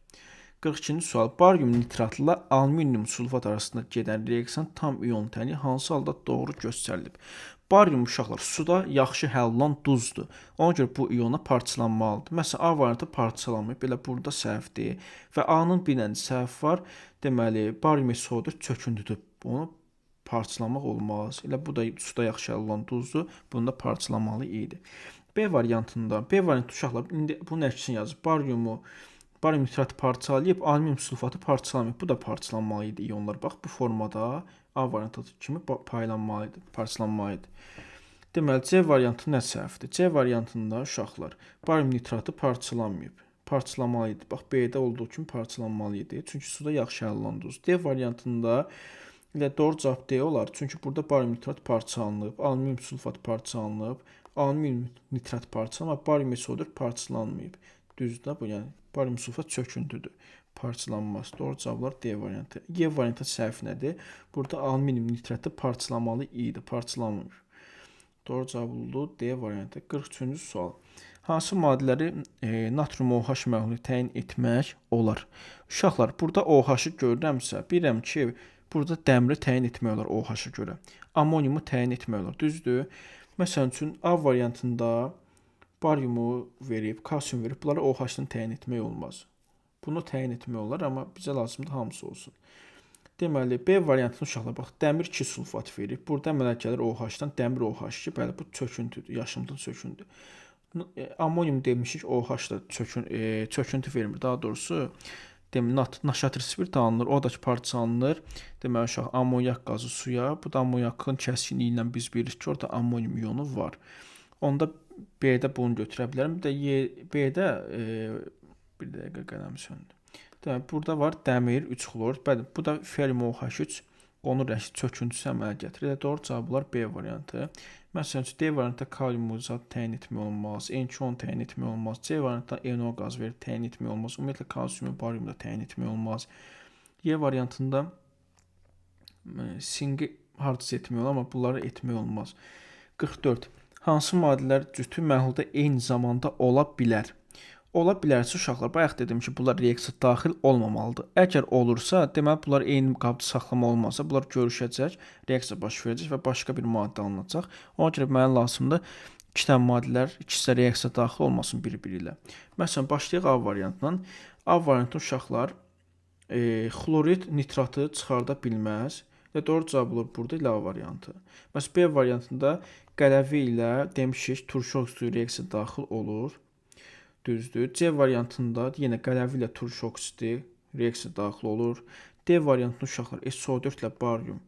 [SPEAKER 1] 42-ci sual. Barium nitratla alüminium sulfat arasında gedən reaksiyan tam ion tənliyi hansı halda doğru göstərilib? Barium uşaqlar suda yaxşı həll olunan duzdur. Ona görə bu iona parçalanmalıdır. Məsələn, A variantı parçalanmır. Belə burada səhvdir. Və A-nın bir dənə səhv var. Deməli, barium SO4 çöküntüdür. Onu parçalamaq olmaz. Elə bu da suda yaxşı həll olunan duzdur. Bunu da parçalamalı idi. B variantında, B variantı uşaqlar, indi bunun əksini yazıb. Barium nitratı parçalayıb, alüminium sulfatı parçalamayıb. Bu da parçalanmalı idi ionlar. Bax, bu formada A variantı kimi paylanmalı idi, parçalanmalı idi. Deməli, C variantı nə səhvdir? C variantında uşaqlar, barium nitratı parçalanmayıb. Parçalamalı idi. Bax, B-də olduğu kimi parçalanmalı idi. Çünki suda yaxşı həll olunan duz. D variantında ilə doğru cavab D olar. Çünki burada barium nitrat parçalanıb, alüminium sulfat parçalanıb, alüminium nitrat parçalanıb, barium SO4 parçalanmayıb. Düzdür bu, yəni barium sulfat çöküntüdür. Parçalanmaz. Doğru cavablar D variantı. G variantı səhv nədir? Burada alüminium nitratı parçalamalı idi, parçalanmır. Doğru cavab oldu D variantı. 43-cü sual. Hansı maddələri natrium OH məhlulu təyin etmək olar? Uşaqlar, burada OH-ı görürəmsə, bilirəm ki, burada dəmiri təyin etmək olar OH-a görə. Amoniumu təyin etmək olar. Düzdür? Məsələn üçün A variantında bariumu verib, kalsium verib, bunları OH-dan təyin etmək olmaz. Bunu təyin etmək olar, amma bizə lazımdır hamısı olsun. Deməli, B variantını uşaqlar, bax, dəmir 2 sulfat verib. Burada əmələ gəlir OH-dan, dəmir OH2, bəli, bu çöküntüdür, yaşımdıl çöküntü. Amonium demişik, OH da çöküntü vermir, daha doğrusu, naşatır spirit alınır, o da ki parçalanır. Deməli, uşaq, amonyak qazı suya, bu da amonyakın kəskinliyi ilə biz bilirik ki, orada amonium iyonu var. Onda B-də bunu götürə bilərəm. Bir də B-də bir dəqiqə qələm söndü. Deməli, burada var dəmir 3 xlor. Bəli, bu da ferium OH3 qonur rəngli çöküntüsü əmələ gətirir. Doğru cavablar B variantı. Məsələn, D variantda kalium zat təyin etmək olmaz, N2 təyin etmək olmaz, C variantda NO qaz verir, təyin etmək olmaz, ümumiyyətlə kalsiumu, bariumu da təyin etmək olmaz. Y variantında sinqi hardasa etmək olar, amma bunları etmək olmaz. 44. Hansı maddələr cütü məhlulda eyni zamanda ola bilər? Ola bilərsə uşaqlar, bayaq dedim ki, bunlar reaksiya daxil olmamalıdır. Əgər olursa, deməli bunlar eyni qabda saxlama olmazsa, bunlar görüşəcək, reaksiya baş verəcək və başqa bir maddə alınacaq. Ona görə mənə lazımdır 2 dənə maddələr, ikisi də reaksiya daxil olmasın bir-biri ilə. Məsələn, başlayaq A variantından. A variantı uşaqlar xlorid nitratı çıxarda bilməz. Və doğru cavab olur burada ilə A variantı. Məsələn, B variantında qələvi ilə demişik, turşu oksidi reaksiya daxil olur. Düzdür. C variantında yenə qələvi ilə turşu oksidi reaksiya daxil olur. D variantında uşaqlar SO4 ilə barium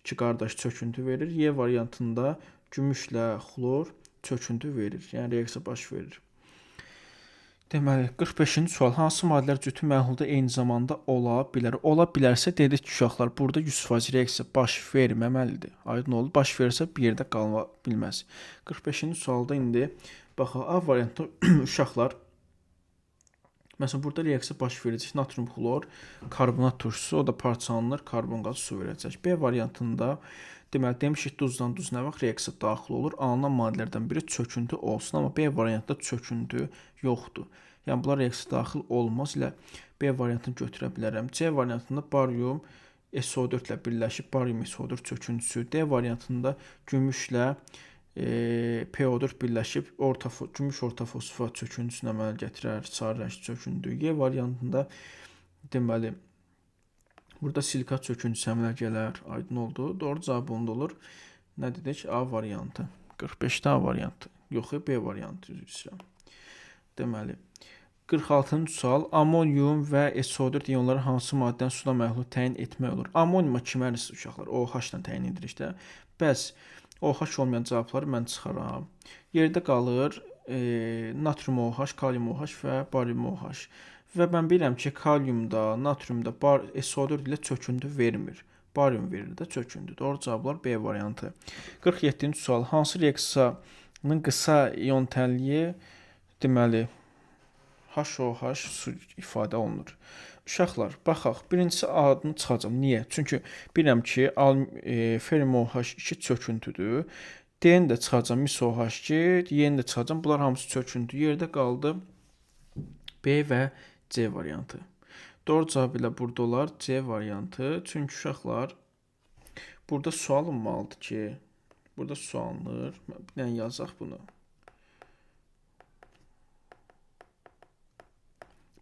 [SPEAKER 1] 2 qardaş çöküntü verir. Y variantında gümüşlə xlor çöküntü verir. Yəni reaksiya baş verir. Deməli, 45-ci sual. Hansı maddələr cütü məhlulda eyni zamanda ola bilər? Ola bilərsə, dedik ki, uşaqlar, burada 100% reaksiya baş verməməlidir. Aydın oldu. Baş verirsə, bir yerdə qala bilməz. 45-ci sualda indi baxaq, A variantında uşaqlar, məsələn, burada reaksiya baş verəcək. Natrium xlor, karbonat turşusu, o da parçalanır, karbon qazı su verəcək. B variantında deməli, demişik duzdan duz nə vaxt reaksiya daxil olur? Alınan maddələrdən biri çöküntü olsun, amma B variantında çöküntü yoxdur. Yəni, bunlar reaksiya daxil olmaz ilə B variantını götürə bilərəm. C variantında barium SO4 ilə birləşib barium SO4 çöküntüsü. D variantında gümüşlə PO4 birləşib gümüş orta fosfat çöküntüsünə əmələ gətirər, sarı rəngli çöküntü. Y variantında deməli burada silikat çöküntüsü əmələ gələr. Aydın oldu. Doğru cavab onda olur. Nə dedik? A variantı. 45-də A variantı. Yox, B variantı üzr istəyirəm. Deməli 46-cı sual. Amonium və SO4 ionları hansı maddədən suda məhlul təyin etmək olur? Amoniuma kimərisiz uşaqlar? OH-la təyin edirik də. Bəs OH olmayan cavabları mən çıxaram. Yerdə qalır natrium OH, kalium OH və barium OH. Və mən bilirəm ki, kaliumda, natriumda SO4 ilə çöküntü vermir. Barium verir də çöküntü. Doğru cavablar B variantı. 47-ci sual. Hansı reaksiyanın qısa ion tənliyi deməli HOH su ifadə olunur? Uşaqlar, baxaq. Birincisi adını çıxacam. Niyə? Çünki bilirəm ki, ferium OH2 çöküntüdür. D-ni də çıxacam, mis OH2, Y-ni də çıxacam. Bunlar hamısı çöküntü. Yerdə qaldı B və C variantı. Doğru cavab ilə burada olar C variantı. Çünki uşaqlar, burada sual olmalıdır ki, burada sualınır. Bir dənə yazaq bunu.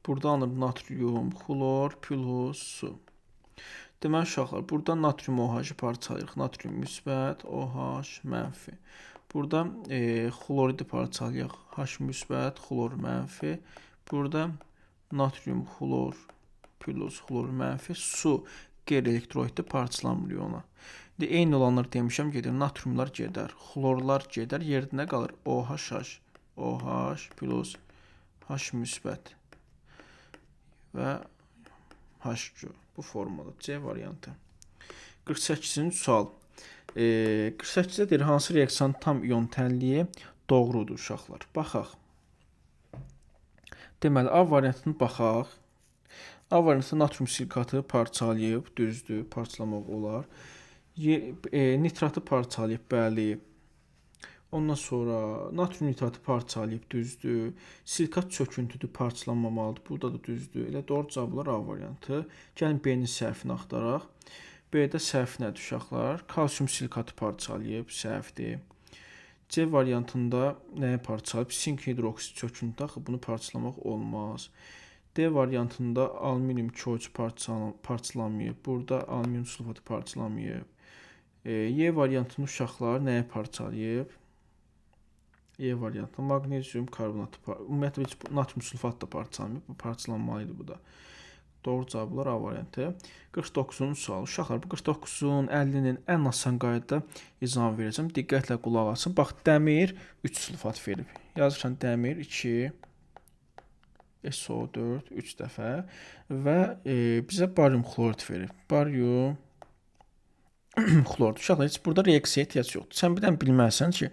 [SPEAKER 1] Burada alınır natrium, xlor, plus su. Deməli, uşaqlar, burada natrium OH-ı parçalayırıq. Natrium müsbət, OH mənfi. Burada xloridi parçalayırıq. H müsbət, xlor mənfi. Burada natrium, xlor, plus xlor mənfi. Su qeyri-elektrolitdə parçalanmır ona. Eyni olanlar demişəm, gedir. Natriumlar gedər, xlorlar gedər. Yerdə nə qalır? OH, OH plus H müsbət və H2. Bu formada C variantı. 48-ci sual. 48-də deyir, hansı reaksiyanın tam ion tənliyi doğrudur uşaqlar? Baxaq. Deməli, A variantını baxaq. A variantında natrium silikatı parçalayıb, düzdür, parçalamaq olar. Nitratı parçalayıb, bəli. Ondan sonra natrium nitratı parçalayıb, düzdür. Silikat çöküntüdür, parçalanmamalıdır. Burada da düzdür. Elə doğru cavablar A variantı. Gəlin B-nin səhvini axtaraq. B-də səhv nədir uşaqlar? Kalsium silikatı parçalayıb, səhvdir. C variantında nəyə parçalayıb? Sink hidroksid çöküntü, axı bunu parçalamaq olmaz. D variantında alüminium KO3 parçalanmayıb. Burada alüminium sulfatı parçalanmayıb. Y variantında uşaqlar nəyə parçalayıb? E variantında magnezium karbonatı, ümumiyyətlə natrium sulfat da parçalanmayıb. Bu parçalanmalıydı bu da. Doğru cavablar A variantı. 49-cu sual. Uşaqlar, bu 49-un, 50-nin ən asan qaydada izahını verəcəm. Diqqətlə qulaq asın. Bax, dəmir 3 sülfat verib. Yazırsan dəmir 2, SO4 3 dəfə və bizə barium xlorid verib. Barium xlorid. Uşaqlar, heç burada reaksiya ehtiyac yoxdur. Sən bir dənə bilməlisən ki,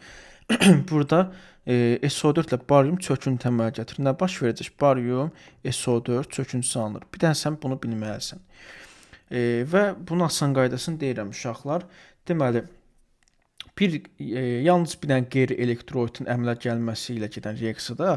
[SPEAKER 1] burada SO4 ilə barium çöküntü əmələ gətirir. Nə baş verəcək? Barium SO4 çöküntüsü alınır. Bir dənə sən bunu bilməlisən. Və bunun asan qaydasını deyirəm uşaqlar. Deməli, yalnız bir dənə qeyri-elektroidin əmələ gəlməsi ilə gedən reaksiyada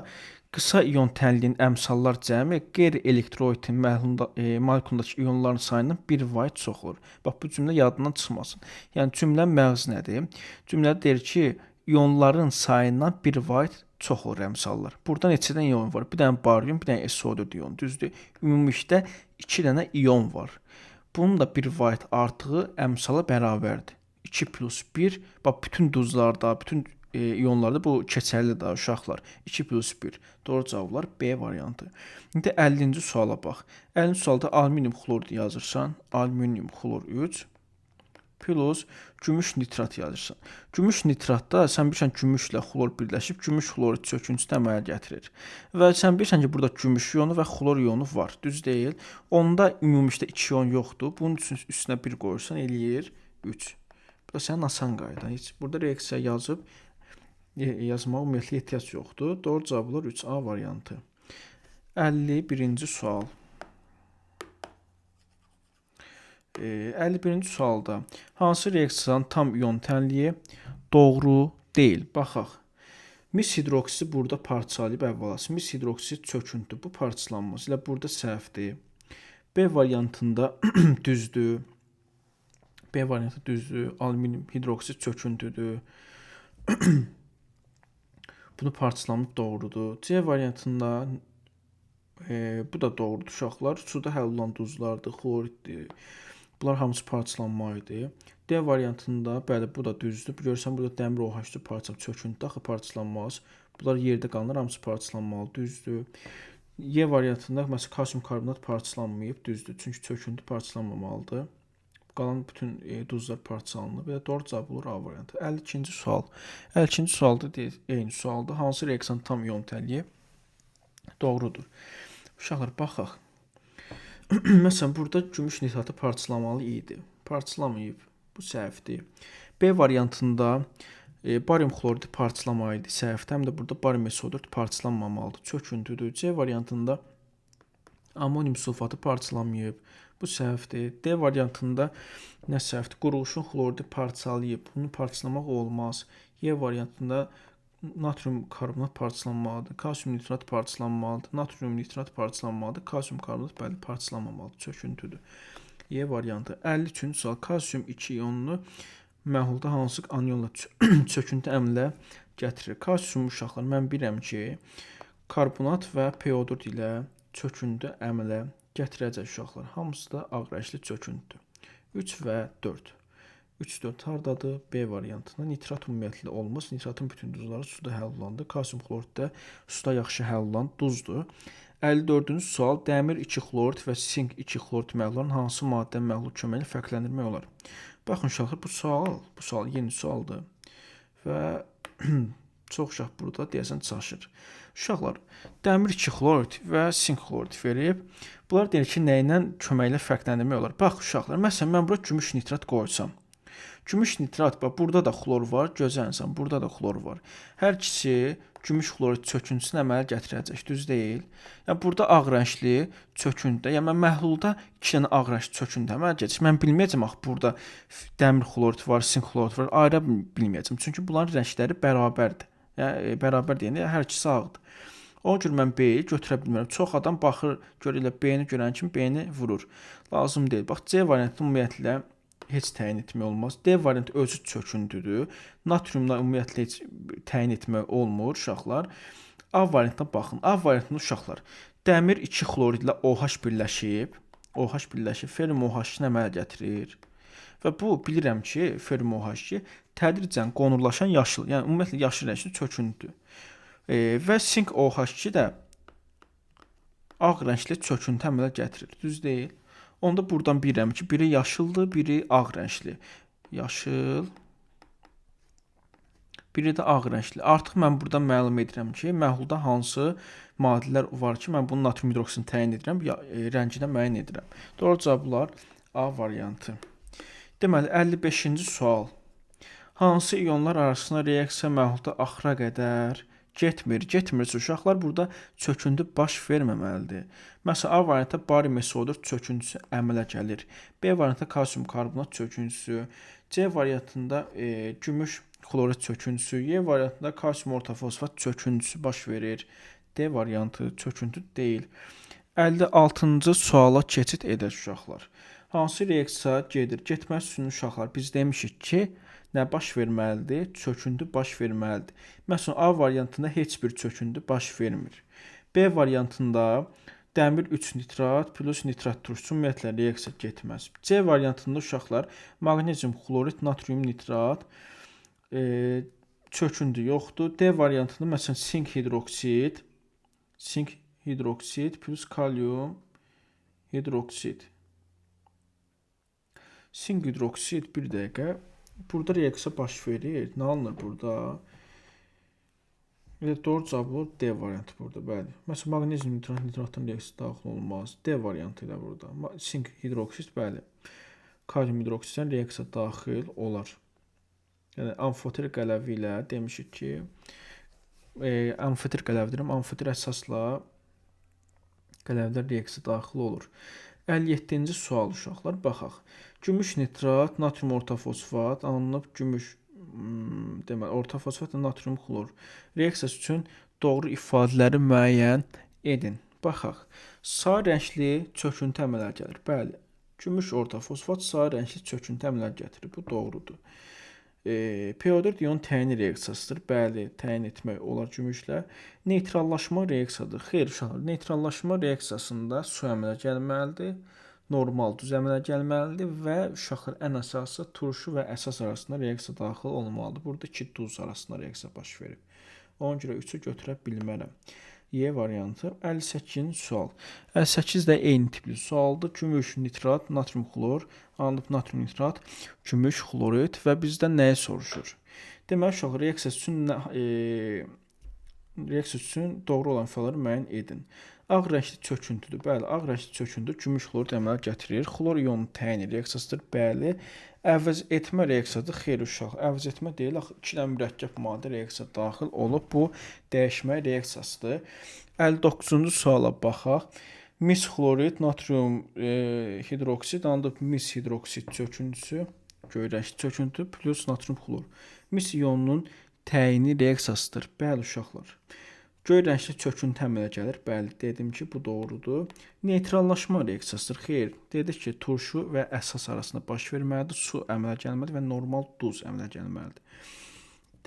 [SPEAKER 1] qısa ion tənliyin əmsallar cəmi qeyri-elektroidin molekulundakı ionların sayından 1% çox olur. Bax, bu cümlə yadından çıxmasın. Yəni, cümlə məğz nədir? Cümlə deyir ki, ionların sayından 1% çox olur əmsallar. Burada neçə dənə ion var? Bir dənə barium, bir dənə SO4 ion, düzdür? Ümumilikdə 2 dənə ion var. Bunun da 1% artığı əmsala bərabərdir. 2 plus 1, bax, bütün duzlarda, bütün ionlarda bu keçərlidir uşaqlar. 2 plus 1. Doğru cavablar B variantı. İndi 50-ci suala bax. 50-ci sualda alüminium xlorid yazırsan, alüminium xlor 3 plus gümüş nitrat yazırsan. Gümüş nitratda sən bilirsən gümüşlə xlor birləşib gümüş xlorid çöküntüsü əmələ gətirir. Və sən bilirsən ki, burada gümüş iyonu və xlor iyonu var. Düz deyil. Onda ümumilikdə 2 iyon yoxdur. Bunun üçün üstünə 1 qoyursan eləyir 3. Bu da sənin asan qaydan. Heç burada reaksiya yazmaq ümumiyyətlə ehtiyac yoxdur. Doğru cavablar 3A variantı. 51-ci sual. 51-ci sualda hansı reaksiyanın tam ion tənliyi doğru deyil? Baxaq. Mis hidroksidi burada parçalayıb əvvəlası. Mis hidroksidi çöküntü. Bu parçalanması ilə burada səhvdir. B variantında düzdür. B variantı düzdür. Alüminium hidroksid çöküntüdür. Bunu parçalanıb doğrudur. C variantında bu da doğrudur uşaqlar. Suda həll olunan duzlardır, xloriddir. Bunlar hamısı parçalanma idi. D variantında bəli bu da düzdür. Görürsən burada dəmir OH parçalıb çöküntü axı parçalanmaz. Bunlar yerdə qalır, hamısı parçalanmalı, düzdür. Y variantında məsələn kalsium karbonat parçalanmayıb, düzdür. Çünki çöküntü parçalanmamalıdır. Qalan bütün duzlar parçalanır və doğru cavab olur A variantı. 52-ci sual. 52-ci sualda eyni sualda hansı reaksiyanın tam ion tənliyi doğrudur? Uşaqlar, baxaq. Məsələn, burada gümüş nitratı parçalamalı idi. Parçalamayıb. Bu səhvdir. B variantında barium xloridi parçalama idi. Səhvdir. Həm də burada barium SO4 parçalanmamalıdır. Çöküntüdür. C variantında amonium sulfatı parçalamayıb. Bu səhvdir. D variantında nə səhvdir? Qurğuşun xloridi parçalayıb. Bunu parçalamaq olmaz. Y variantında natrium karbonat parçalanmalıdır. Kalsium nitrat parçalanmalıdır. Natrium nitrat parçalanmalıdır. Kalsium karbonat bəli parçalanmamalıdır. Çöküntüdür. Y variantı. 53-cü sual. Kalsium 2 ionunu məhlulda hansı anionla çöküntü əmələ gətirir? Kalsium uşaqlar, mən bilirəm ki, karbonat və PO4 ilə çöküntü əmələ gətirəcək uşaqlar. Hamısı da ağ rəngli çöküntüdür. 3 və 4. 3-4 hardadır? B variantında. Nitrat ümumiyyətlə olmaz. Nitratın bütün duzları suda həll olunandır. Kalsium xlorid də suda yaxşı həll olunan duzdur. 54-cü sual. Dəmir 2 xlorid və sink 2 xlorid məhlullarının hansı maddə məhlul köməyi ilə fərqləndirmək olar? Baxın uşaqlar, bu sual yeni sualdır. Və çox uşaq burada deyəsən çaşır. Uşaqlar, dəmir 2 xlorid və sink xlorid verib. Bunlar deyir ki, nə ilə köməklə fərqləndirmək olar? Bax uşaqlar, məsələn, mən bura gümüş nitrat qoysam. Gümüş nitrat, bax, burada da xlor var, gözənsən, burada da xlor var. Hər ikisi gümüş xlorid çöküntüsünü əmələ gətirəcək, düz deyil. Yəni, burada ağ rəngli çöküntüdə, yəni, məhlulda 2 dənə ağ rəngli çöküntü əmələ gətirir. Mən bilməyəcəm, axı, burada dəmir xlorid var, sink xlorid var, ayrı bilməyəcəm. Çünki bunların rəngləri bərabərdir. Yəni, bərabər deyəndə, hər ikisi ağdır. Ona görə mən B-yi götürə bilmirəm. Çox adam baxır, görürlər, B-ni görən kimi B-ni vurur. Lazım deyil. Bax, C variantı ümumiyyətlə heç təyin etmək olmaz. D variantı özü çöküntüdür. Natriumla ümumiyyətlə heç təyin etmək olmur uşaqlar. A variantına baxın. A variantında uşaqlar dəmir 2 xlorid ilə OH birləşib. OH birləşib ferrum OH-ni əmələ gətirir. Və bu bilirəm ki, ferrum OH tədricən qonurlaşan yaşıl, yəni ümumiyyətlə yaşıl rəngli çöküntüdür. Və sink OH2 də ağ rəngli çöküntü əmələ gətirir. Düz deyil. Onda buradan bilirəm ki, biri yaşıldır, biri ağ rəngli. Yaşıl, biri də ağ rəngli. Artıq mən buradan məlum edirəm ki, məhlulda hansı maddələr var ki, mən bunun natrium hidroksini təyin edirəm, rəngi də müəyyən edirəm. Doğru cavablar A variantı. Deməli, 55-ci sual. Hansı iyonlar arasında reaksiya məhlulda axıra qədər getmirsə uşaqlar burada çöküntü baş verməməlidir. Məsələn, A variantda barium SO4 çöküntüsü əmələ gəlir. B variantda kalsium karbonat çöküntüsü, C variantında gümüş klorid çöküntüsü, Y variantında kalsium ortofosfat çöküntüsü baş verir. D variantı çöküntü deyil. 56-cı suala keçid edək uşaqlar. Hansı reaksiya gedir? Getməsi üçün uşaqlar biz demişik ki, nə baş verməlidir? Çöküntü baş verməlidir. Məsələn, A variantında heç bir çöküntü baş vermir. B variantında dəmir 3 nitrat plus nitrat turşusu ümumiyyətlə reaksiya getməz. C variantında uşaqlar maqnezium xlorid, natrium nitrat çöküntü yoxdur. D variantında məsələn sink hidroksid plus kalium hidroksid. Sink hidroksid bir dəqiqə. Burada reaksiya baş verir. Nə alınır burada? Doğru cavab olur D variantı burada, bəli. Məsələn, maqnezium nitratın reaksiyası daxil olmaz. D variantı ilə burada. Sink hidroksid, bəli. Kalium hidroksiddən reaksiya daxil olar. Yəni, amfoter qələvi ilə demişik ki, amfoter qələvi deyirəm, amfoter əsasla qələvlər reaksiya daxil olur. 57-ci sual uşaqlar, baxaq. Gümüş nitrat, natrium ortofosfat alınıb, gümüş deməli, ortofosfat və natrium xlor reaksiyası üçün doğru ifadələri müəyyən edin. Baxaq. Sarı rəngli çöküntü əmələ gəlir. Bəli. Gümüş ortofosfat sarı rəngli çöküntü əmələ gətirir. Bu doğrudur. PO4 iyon təyin reaksiyasıdır. Bəli, təyin etmək olar gümüşlə. Neytrallaşma reaksiyadır. Xeyr uşaqlar, neytrallaşma reaksiyasında su əmələ gəlməlidir. Normal duz əmələ gəlməlidir və uşaqlar ən əsası turşu və əsas arasında reaksiya daxil olmalıdır. Burada iki duz arasında reaksiya baş verir. Ona görə 3-ü götürə bilmərəm. Y variantı. 58-ci sual. 58 də eyni tipli sualdır. Gümüş nitrat, natrium xlor, alınıb natrium nitrat, gümüş xlorid və bizdən nəyi soruşur? Deməli, uşaqlar reaksiya üçün doğru olan ifadələri müəyyən edin. Ağ rəngli çöküntüdür. Bəli, ağ rəngli çöküntü gümüş xlorid əmələ gətirir. Xlor iyonu təyin reaksiyasıdır. Bəli. Əvəz etmə reaksiyasıdır. Xeyr uşaq, əvəz etmə deyil. Axı 2 dənə mürəkkəb maddə reaksiya daxil olub. Bu dəyişmə reaksiyasıdır. 59-cu suala baxaq. Mis xlorid, natrium hidroksid, alınıb mis hidroksid çöküntüsü, göy rəngli çöküntü plus natrium xlor. Mis iyonunun təyini reaksiyasıdır. Bəli uşaqlar. Göy rəngli çöküntü əmələ gəlir. Bəli, dedim ki, bu doğrudur. Neytrallaşma reaksiyasıdır. Xeyr, dedik ki, turşu və əsas arasında baş verməlidir. Su əmələ gəlməlidir və normal duz əmələ gəlməlidir.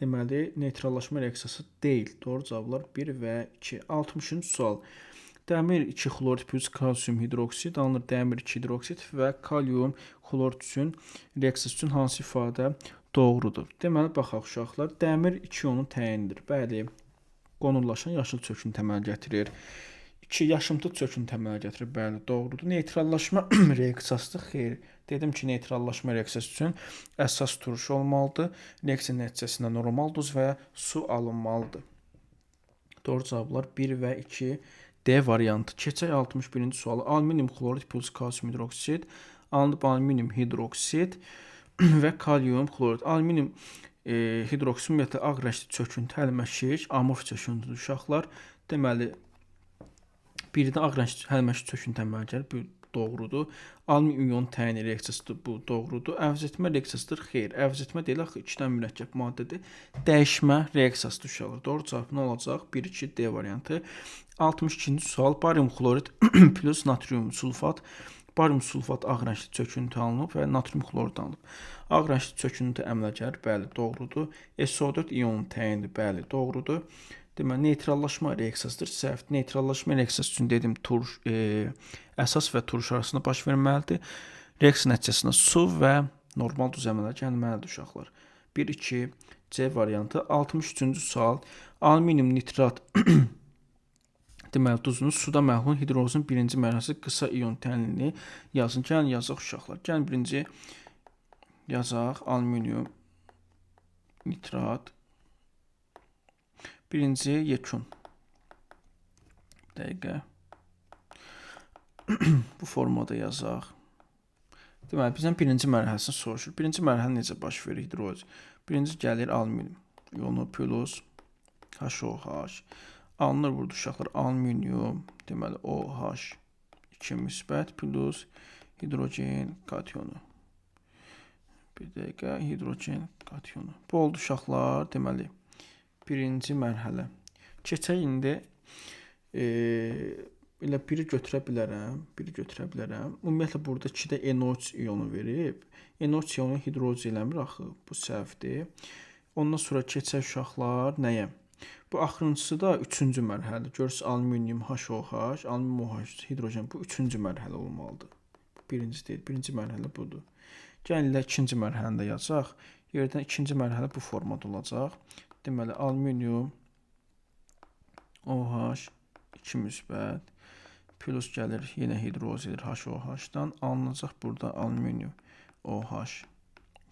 [SPEAKER 1] Deməli, neytrallaşma reaksiyası deyil. Doğru cavablar 1 və 2. 60-cı sual. Dəmir 2 xlorid plus kalsium hidroksid alınır. Dəmir 2 hidroksid və kalium xlorid üçün reaksiyası üçün hansı ifadə doğrudur? Deməli, baxaq uşaqlar. Dəmir 2 iyonu təyindir. Bəli. Qonurlaşan yaşıl çöküntü əmələ gətirir. 2 yaşımtıl çöküntü əmələ gətirir. Bəli, doğrudur. Neytrallaşma reaksiyasıdır. Xeyr. Dedim ki, neytrallaşma reaksiyası üçün əsas turşu olmalıdır. Reaksiya nəticəsində normal duz və su alınmalıdır. Doğru cavablar 1 və 2. D variantı. Keçək 61-ci sualı. Alüminium xlorid plus kalsium hidroksid. Alınıb alüminium hidroksid və kalium xlorid. Alüminium hidroksid ümumiyyətlə ağ rəngli çöküntü həlməşik, amorf çöküntüdür uşaqlar. Deməli, biridə ağ rəngli həlməşik çöküntü əmələ gəlir. Bu doğrudur. Alüminium iyon təyin reaksiyasıdır. Bu doğrudur. Əvəz etmə reaksiyasıdır. Xeyr, əvəz etmə deyil, axı 2 dənə mürəkkəb maddədir. Dəyişmə reaksiyasıdır uşaqlar. Doğru cavab nə olacaq? 1-2 D variantı. 62-ci sual. Barium xlorid plus natrium sulfat. Barium sulfat ağ rəngli çöküntü alınıb və natrium xlorid alınıb. Ağ rəngli çöküntü əmələ gəlir. Bəli, doğrudur. SO4 iyonu təyindir. Bəli, doğrudur. Deməli, neytrallaşma reaksiyasıdır. Səhv. Neytrallaşma reaksiyası üçün dedim, əsas və turş arasında baş verməlidir. Reaksiya nəticəsində su və normal duz əmələ gəlməlidir uşaqlar. 1-2 C variantı. 63-cü sual. Alüminium nitrat Deməli, duzun suda məhlul hidrolizin birinci mərhələsi qısa ion tənlini yazın. Gəlin yazaq uşaqlar. Gəlin birinci yazaq alüminium nitrat. Birinci yekun. Bir dəqiqə. Bu formada yazaq. Deməli, bizdən birinci mərhələsini soruşur. Birinci mərhələ necə baş verir hidroliz? Birinci gəlir alüminium ionu plus HOH. Alınır burada uşaqlar alüminium, deməli OH 2 müsbət plus hidrogen katyonu. Bir dəqiqə, hidrogen katyonu. Bu oldu uşaqlar, deməli birinci mərhələ. Keçək indi elə biri götürə bilərəm. Ümumiyyətlə burada 2-də NO3 ionu verib. NO3 ionu hidroliz eləmir axı, bu səhvdir. Ondan sonra keçək uşaqlar nəyə? Bu axırıncısı da 3-cü mərhələdir. Görürsünüz alüminium HOH, alüminium OH hidrogen bu 3-cü mərhələ olmalıdır. Bu birinci deyil, birinci mərhələ budur. Gəlin ilə ikinci mərhələni də yazaq. Yerdən ikinci mərhələ bu formada olacaq. Deməli alüminium OH 2 müsbət plus gəlir yenə hidroliz edir HOH-dan. Alınacaq burada alüminium OH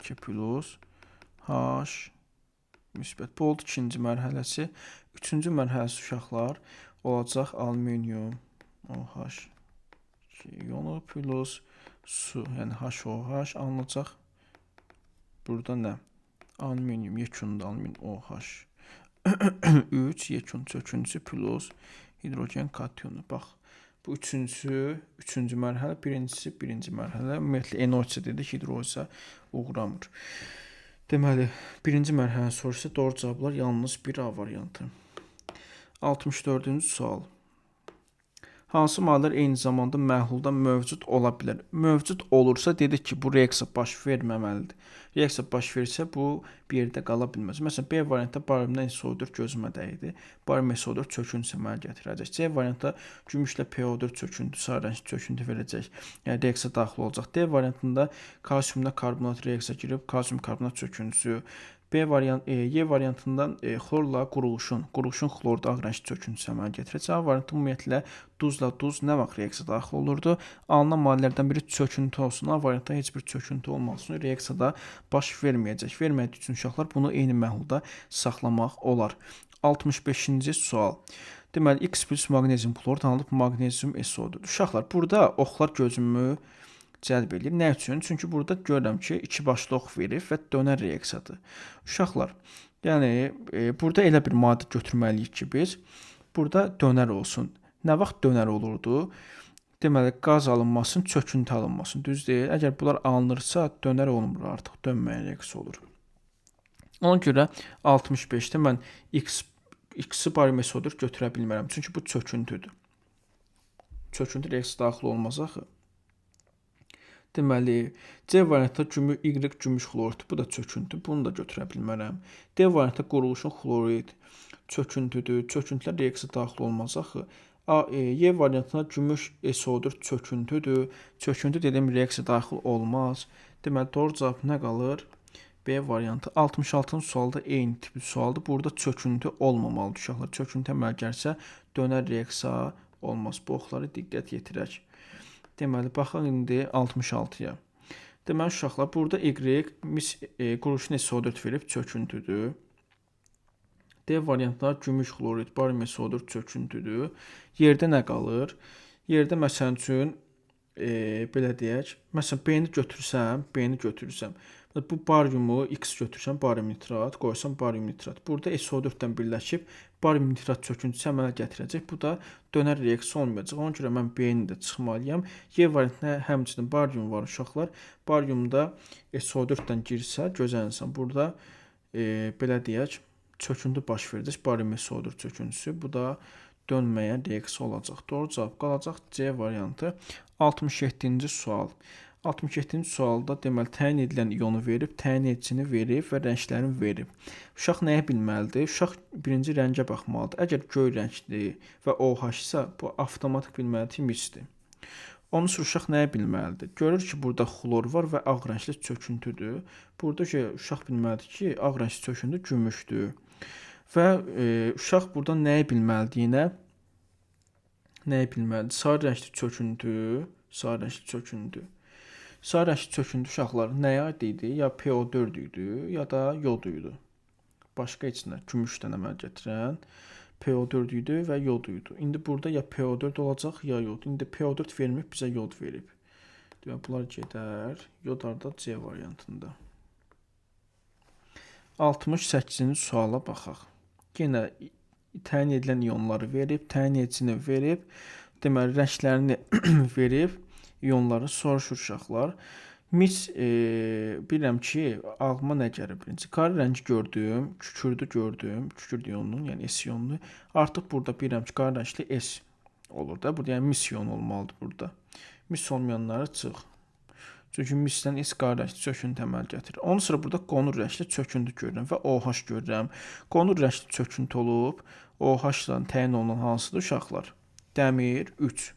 [SPEAKER 1] 2 plus H müsbət. Bu oldu ikinci mərhələsi. Üçüncü mərhələsi uşaqlar olacaq alüminium OH ionu plus su, yəni HOH alınacaq. Burada nə? Alüminium yekununda alüminium OH 3 yekun çöküntüsü plus hidrogen katyonu. Bax, bu üçüncü mərhələ, birincisi birinci mərhələ. Ümumiyyətlə NO3 dedik, hidrolizə uğramır. Deməli, birinci mərhələ soruşsa doğru cavablar yalnız bir A variantı. 64-cü sual. Hansı maddələr eyni zamanda məhlulda mövcud ola bilər? Mövcud olursa dedik ki, bu reaksiya baş verməməlidir. Reaksiya baş verirsə bu bir yerdə qala bilməz. Məsələn, B variantda bariumdan SO4 gözümə dəydi. Barium SO4 çöküntüsü əmələ gətirəcək. C variantda gümüşlə PO4 çöküntüsü, sarı rəngli çöküntü verəcək. Yəni reaksiya daxil olacaq. D variantında kalsiumla karbonat reaksiya girib, kalsium karbonat çöküntüsü. Y variantından xlorla quruluşun xlorda ağ rəngli çöküntüsü əmələ gətirəcək. A variantı ümumiyyətlə duzla duz nə vaxt reaksiya daxil olurdu? Alınan maddələrdən biri çöküntü olsun. A variantda heç bir çöküntü olmasın. Reaksiyada baş verməyəcək. Vermədiyi üçün uşaqlar bunu eyni məhlulda saxlamaq olar. 65-ci sual. Deməli, X plus maqnezium xlorid alınıb maqnezium SO4. Uşaqlar, burada oxlar gözümü cəlb edir. Nə üçün? Çünki burada görürəm ki, iki başlı ox verib və dönər reaksiyadır. Uşaqlar, yəni burada elə bir maddə götürməliyik ki, biz burada dönər olsun. Nə vaxt dönər olurdu? Deməli, qaz alınmasın, çöküntü alınmasın. Düz deyil. Əgər bunlar alınırsa, dönər olmur artıq. Dönməyən reaksiya olur. Ona görə 65-də mən X-i barium SO4 götürə bilmərəm. Çünki bu çöküntüdür. Çöküntü reaksiya daxil olmaz axı. Deməli, C variantda Y gümüş xlorid, bu da çöküntü, bunu da götürə bilmərəm. D variantda quruluşun xlorid çöküntüdür, çöküntülər reaksiya daxil olmaz axı. Y variantında gümüş SO4 çöküntüdür, çöküntü dedim reaksiya daxil olmaz. Deməli, doğru cavab nə qalır? B variantı. 66-cı sualda eyni tipli sualdır. Burada çöküntü olmamalıdır uşaqlar. Çöküntü əmələ gəlsə dönər reaksiya olmaz. Bu oxları diqqət yetirək. Deməli, baxaq indi 66-ya. Deməli, uşaqlar, burada Y quruluşun SO4 verib çöküntüdür. D variantında gümüş xlorid, barium SO4 çöküntüdür. Yerdə nə qalır? Yerdə məsəl üçün, belə deyək, məsələn, B-ni götürsəm, bu bariumu X götürsəm, barium nitrat, qoysam barium nitrat. Burada SO4-dən birləşib barium nitrat çöküntüsü əmələ gətirəcək. Bu da dönər reaksiya olmayacaq. Ona görə mən B-ni də çıxmalıyam. Y variantında həmçinin barium var uşaqlar. Bariumda SO4-dən girsə, gözlənilsən. Burada belə deyək, çöküntü baş verəcək. Barium SO4 çöküntüsü. Bu da dönməyən reaksiya olacaq. Doğru cavab qalacaq C variantı. 67-ci sual. 67-ci sualda deməli təyin edilən ionu verib, təyin edicini verib və rənglərini verib. Uşaq nəyə bilməlidir? Uşaq birinci rəngə baxmalıdır. Əgər göy rəngdir və OH isə bu avtomatik bilməlidir ki, misdir. Onun üçün uşaq nəyə bilməlidir? Görür ki, burada xlor var və ağ rəngli çöküntüdür. Burada uşaq bilməlidir ki, ağ rəngli çöküntü gümüşdür. Və uşaq burada nəyə bilməlidir? Yenə Nəyi bilməlidir? Sarı rəngli çöküntü, sarı rəngli çöküntü. Sarı rəngli çöküntü uşaqlar nəyə aid idi? Ya PO4 idi, ya da yod idi. Başqa heç nə, gümüşdən əməl gətirən PO4 idi və yod idi. İndi burada ya PO4 olacaq, ya yod. İndi PO4 verməyib, bizə yod verib. Demək, bunlar gedər. Yod arada C variantında. 68-ci suala baxaq. Yenə təyin edilən ionları verib, təyin edicini verib, deməli, rənglərini verib, ionları soruşur uşaqlar. Mis bilirəm ki, ağlıma nə gəlir birinci. Qara rəngi gördüm, kükürdü gördüm, kükürd ionunun, yəni S ionunu. Artıq burada bilirəm ki, qara rəngli S olur da. Burada yəni mis ionu olmalıdır burada. Mis olmayanları çıx. Çünki misdən S qara rəngli çöküntü əməl gətirir. Ondan sonra burada qonur rəngli çöküntü görürəm və OH görürəm. Qonur rəngli çöküntü olub, OH-la təyin olunan hansıdır uşaqlar? Dəmir 3.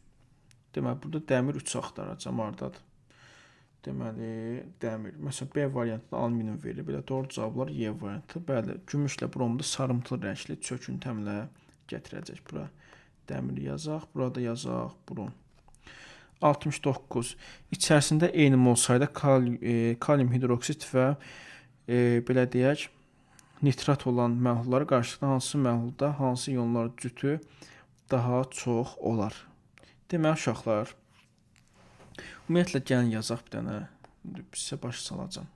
[SPEAKER 1] Deməli, burada dəmir 3 axtaracam, hardadır? Deməli, dəmir. Məsələn, B variantında alüminium verir. Belə doğru cavablar Y variantı. Bəli, gümüşlə bromda sarımtıl rəngli çöküntü əmələ gətirəcək bura. Dəmir yazaq, burada yazaq brom. 69. İçərisində eyni mol sayda kalium hidroksid və belə deyək, nitrat olan məhlulları qarşılıqda hansı məhlulda, hansı ionlar cütü daha çox olar? Demək, uşaqlar, ümumiyyətlə, gəlin yazaq bir dənə. Sizə baş salacam.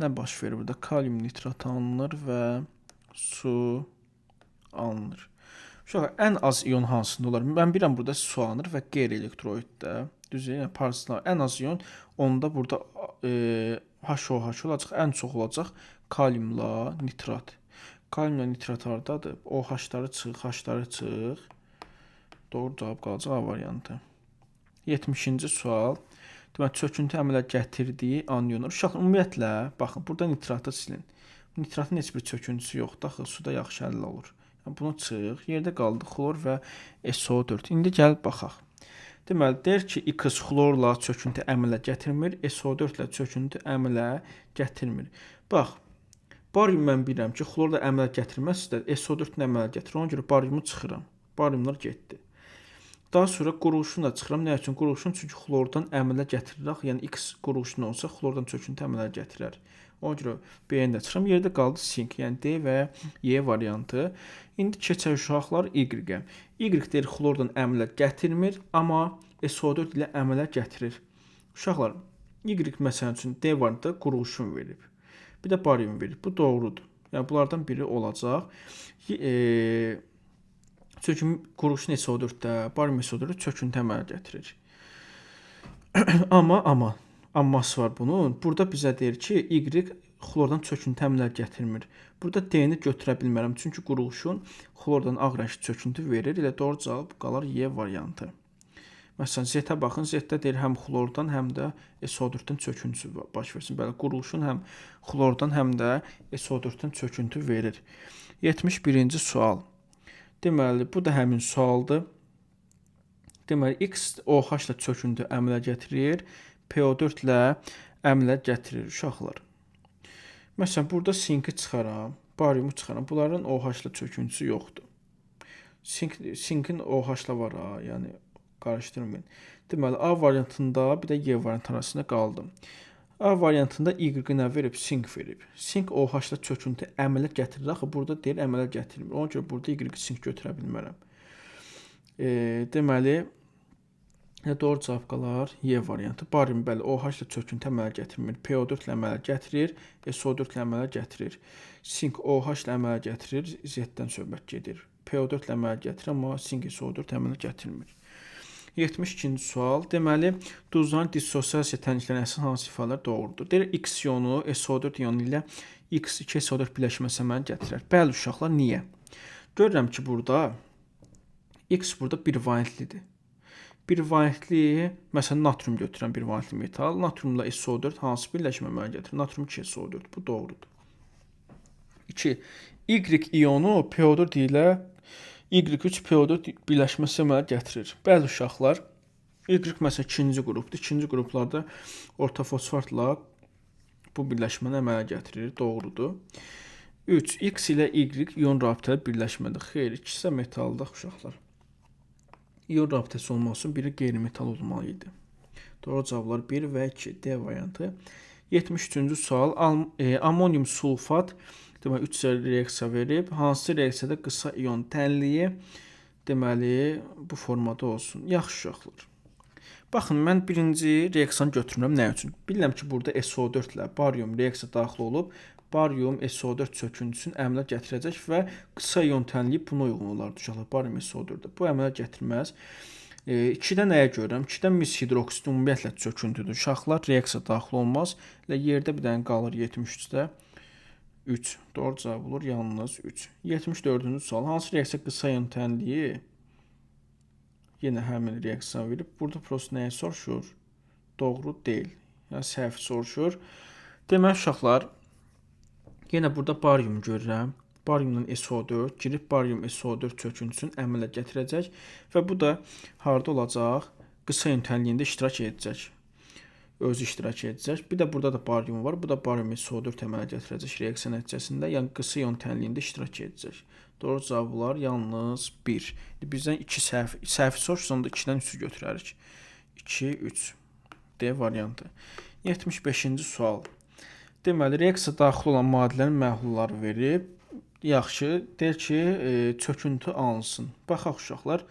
[SPEAKER 1] Nə baş verir burada? Kalium nitrat alınır və su alınır. Uşaqlar, ən az ion hansında olar? Mən bilirəm, burada su alınır və qeyri-elektroiddə. Düzdür, yəni parçalar. Ən az ion onda burada HOH olacaq. Ən çox olacaq kaliumla nitrat. Kaliumla nitrat hardadır? OH-ları çıx, H-ları çıx. Doğru cavab qalacaq A variantı. 70-ci sual. Deməli, çöküntü əmələ gətirdiyi anionlar. Uşaqlar, ümumiyyətlə, baxın, burada nitratı silin. Nitratın heç bir çöküntüsü yoxdur. Axı, suda yaxşı həll olur. Yəni, bunu çıx. Yerdə qaldı xlor və SO4. İndi gəlib baxaq. Deməli, deyir ki, X xlorla çöküntü əmələ gətirmir, SO4 ilə çöküntü əmələ gətirmir. Bax, barium mən bilirəm ki, xlorla əmələ gətirməzsə də SO4 ilə əmələ gətirir. Ona görə bariumu çıxıram. Bariumlar getdi. Daha sonra quruluşunu da çıxıram. Nə üçün? Quruluşunu çünki xlordan əmələ gətirirək. Yəni, X quruluşunu olsa, xlordan çöküntü əmələ gətirər. Ona görə B-ni də çıxıram. Yerdə qaldı sink, yəni D və Y variantı. İndi keçək uşaqlar Y-ə. Y deyir, xlordan əmələ gətirmir, amma SO4 ilə əmələ gətirir. Uşaqlar, Y məsələn üçün D variantı quruluşunu verib. Bir də barium verib. Bu doğrudur. Yəni, bunlardan biri olacaq. Çünki quruluşun SO4-də, barium SO4-də çöküntü əmələ gətirir. Amması var bunun. Burada bizə deyir ki, Y xlordan çöküntü əmələ gətirmir. Burada D-ni götürə bilmərəm. Çünki quruluşun xlordan ağ rəngli çöküntü verir. Elə doğru cavab qalar Y variantı. Məsələn, Z-ə baxın. Z-də deyir, həm xlordan, həm də SO4-dən çöküntüsü baş versin. Bəli, quruluşun həm xlordan, həm də SO4-dən çöküntü verir. 71-ci sual. Deməli, bu da həmin sualdır. Deməli, X OH ilə çöküntü əmələ gətirir, PO4 ilə əmələ gətirir uşaqlar. Məsələn, burada sinki çıxaram, bariumu çıxaram. Bunların OH ilə çöküntüsü yoxdur. Sinkin OH ilə var, yəni qarışdırmayın. Deməli, A variantında bir də Y variantı arasında qaldım. A variantında Y-i nə verib? Sink verib. Sink OH ilə çöküntü əmələ gətirir. Axı, burada deyir, əmələ gətirmir. Ona görə burada Y-i sink götürə bilmərəm. Deməli, doğru cavab qalar Y variantı. Barium, bəli, OH ilə çöküntü əmələ gətirmir. PO4 ilə əmələ gətirir, SO4 ilə əmələ gətirir. Sink OH ilə əmələ gətirir, Z-dən söhbət gedir. PO4 ilə əmələ gətirir, amma sink SO4 əmələ gətirmir. 72-ci sual. Deməli, duzların dissosiasiya tənliklərin əsas hansı ifadelər doğrudur? Deyir, X iyonu SO4 iyonu ilə X2 SO4 birləşməsi əmələ gətirir. Bəli, uşaqlar, niyə? Görürəm ki, burada X burada bir valentlidir. Bir valentli, məsələn, natrium götürəm, bir valentli metal. Natriumla SO4 hansı birləşmə əmələ gətirir? Natrium 2 SO4. Bu doğrudur. 2. Y iyonu PO4 ilə Y3 PO4 birləşməsi əmələ gətirir. Bəzi uşaqlar, Y məsələn ikinci qrupdur. İkinci qruplarda orta fosfatla bu birləşməni əmələ gətirir. Doğrudur. 3. X ilə Y ion rabitəli birləşmədir. Xeyr, ikisi də metaldaq uşaqlar. İyon rabitəsi olmaq üçün biri qeyri-metal olmalı idi. Doğru cavablar 1 və 2. D variantı. 73-cü sual. Amonium sulfat deməli 3 reaksiya verib. Hansı reaksiyada qısa iyon tənliyi deməli bu formada olsun. Yaxşı uşaqlar. Baxın, mən birinci reaksiyanı götürürəm. Nə üçün? Bilirəm ki, burada SO4 ilə barium reaksiya daxil olub. Barium SO4 çöküntüsünü əmələ gətirəcək və qısa iyon tənliyi buna uyğun olardı uşaqlar. Barium SO4-də. Bu əmələ gətirməz. 2-də nəyə görürəm? 2-də mis hidroksid ümumiyyətlə çöküntüdür. Uşaqlar reaksiya daxil olmaz. Yerdə bir dənə qalır 73-də. 3. Doğru cavab olur. Yalnız 3. 74-cü sual. Hansı reaksiya qısa iyon tənliyi? Yenə həmin reaksiya verib. Burada prosta nəyə soruşur? Doğru deyil. Yəni səhv soruşur. Deməli uşaqlar, yenə burada barium görürəm. Bariumdan SO4 girib barium SO4 çöküntüsünü əmələ gətirəcək və bu da harda olacaq? Qısa iyon tənliyində iştirak edəcək. Özü iştirak edəcək. Bir də burada da barium var. Bu da barium SO4 əmələ gətirəcək reaksiya nəticəsində. Yəni qısa iyon tənliyində iştirak edəcək. Doğru cavablar yalnız 1. Bizdən 2 səhv soruşsa da 2-dən 3-ü götürərik. 2, 3. D variantı. 75-ci sual. Deməli, reaksiya daxil olan maddələrin məhlulları verib. Yaxşı, deyir ki, çöküntü alınsın. Baxaq uşaqlar.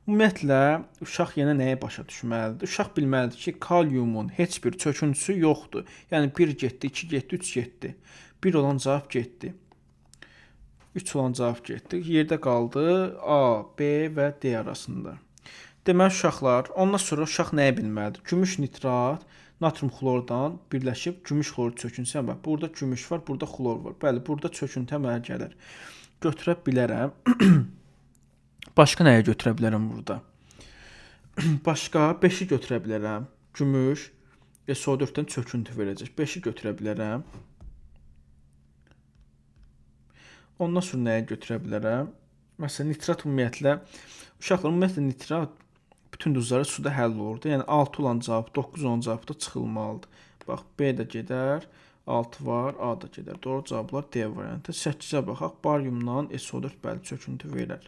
[SPEAKER 1] Ümumiyyətlə, uşaq yenə nəyə başa düşməlidir? Uşaq bilməlidir ki, kaliumun heç bir çöküntüsü yoxdur. Yəni 1 getdi, 2 getdi, 3 getdi. 1 olan cavab getdi. 3 olan cavab getdi. Yerdə qaldı A, B və D arasında. Deməli, uşaqlar, ondan sonra uşaq nəyə bilməlidir? Gümüş nitrat natrium xlordan birləşib gümüş xlor çöküntüsü. Bax, burada gümüş var, burada xlor var. Bəli, burada çöküntü əmələ gəlir. Götürə bilərəm. Başqa nəyə götürə bilərəm burada? Başqa 5-i götürə bilərəm. Gümüş SO4-dən çöküntü verəcək. 5-i götürə bilərəm. Ondan sonra nəyə götürə bilərəm? Məsələn, nitrat ümumiyyətlə, uşaqlar, ümumiyyətlə nitrat bütün duzları suda həll olurdu. Yəni 6 olan cavab 9 olan cavabda çıxılmalıdır. Bax, B də gedər, 6 var, A da gedər. Doğru cavablar D variantı. 8-ə baxaq. Bariumdan SO4 bəli çöküntü verər.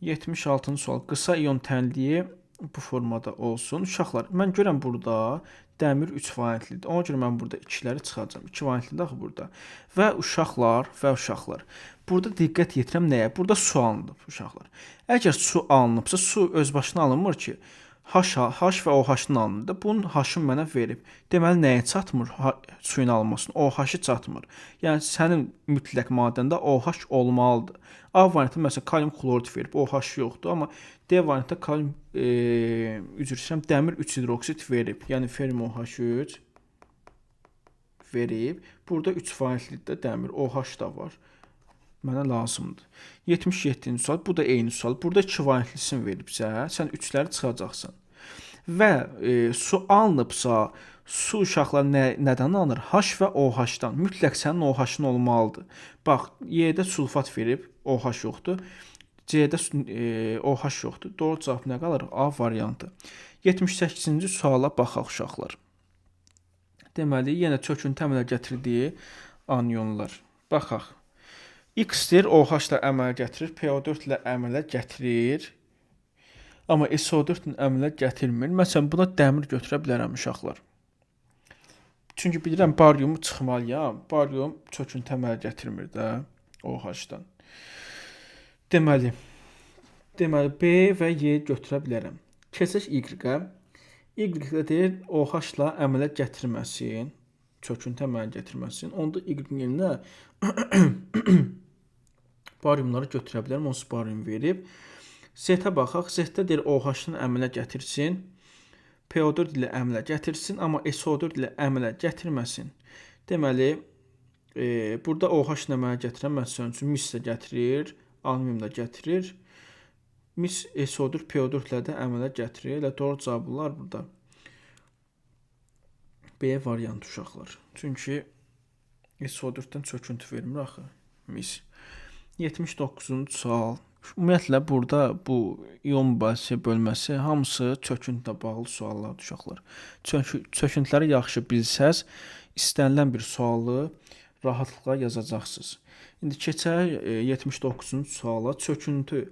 [SPEAKER 1] 76-cı sual. Qısa iyon tənliyi bu formada olsun. Uşaqlar, mən görəm burada dəmir 3 valentlidir. Ona görə mən burada 2-ləri çıxacağam. 2 valentlidir axı burada. Və uşaqlar, burada diqqət yetirəm nəyə? Burada su alınıb uşaqlar. Əgər su alınıbsa, su öz başına alınmır ki, H və OH-dan alınır. Bunun H-ını mənə verib. Deməli, nəyə çatmır suyun alınmasına? OH-ı çatmır. Yəni, sənin mütləq maddəndə OH olmalıdır. A variantı, məsələn, kalium klorid verib. OH yoxdur, amma D variantda kalium, dəmir 3 hidroksid verib. Yəni, ferrum OH3 verib. Burada 3 valentlidə dəmir, OH da var. Mənə lazımdır. 77-ci sual. Bu da eyni sual. Burada 2 valentlisini veribsə, sən 3-ləri çıxacaqsan. Və su alınıbsa, su uşaqlar nədən alınır? H və OH-dan. Mütləq sənin OH-ın olmalıdır. Bax, Y-də sulfat verib, OH yoxdur. C-də OH yoxdur. Doğru cavab nə qalır? A variantı. 78-ci suala baxaq uşaqlar. Deməli, yenə çöküntü əmələ gətirdiyi anionlar. Baxaq. X-dir OH ilə əmələ gətirir, PO4 ilə əmələ gətirir. Amma SO4 ilə əmələ gətirmir. Məsələn, buna dəmir götürə bilərəm uşaqlar. Çünki bilirəm, bariumu çıxmalıyam. Barium çöküntü əmələ gətirmir də OH-dan. Deməli, B və Y götürə bilərəm. Keçək Y-ə. Y-də deyir, OH ilə əmələ gətirməsin. Çöküntü əmələ gətirməsin. Onda Y-in yerinə bariumları götürə bilərəm. Onsuz barium verib. Z-ə baxaq. Z-də deyir, OH-dan əmələ gətirsin. PO4 ilə əmələ gətirsin. Amma SO4 ilə əmələ gətirməsin. Deməli, burada OH ilə əmələ gətirən məsələn üçün mis də gətirir. Alüminium da gətirir. Mis SO4 PO4 ilə də əmələ gətirir. Elə doğru cavablar burada. B variantı uşaqlar. Çünki SO4-dən çöküntü vermir axı. Mis. 79-cu sual. Ümumiyyətlə, burada bu iyon mübadilə bölməsi hamısı çöküntülə bağlı suallardır uşaqlar. Çöküntüləri yaxşı bilsəz, istənilən bir sualı rahatlıqla yazacaqsınız. İndi keçək 79-cu suala. Çöküntü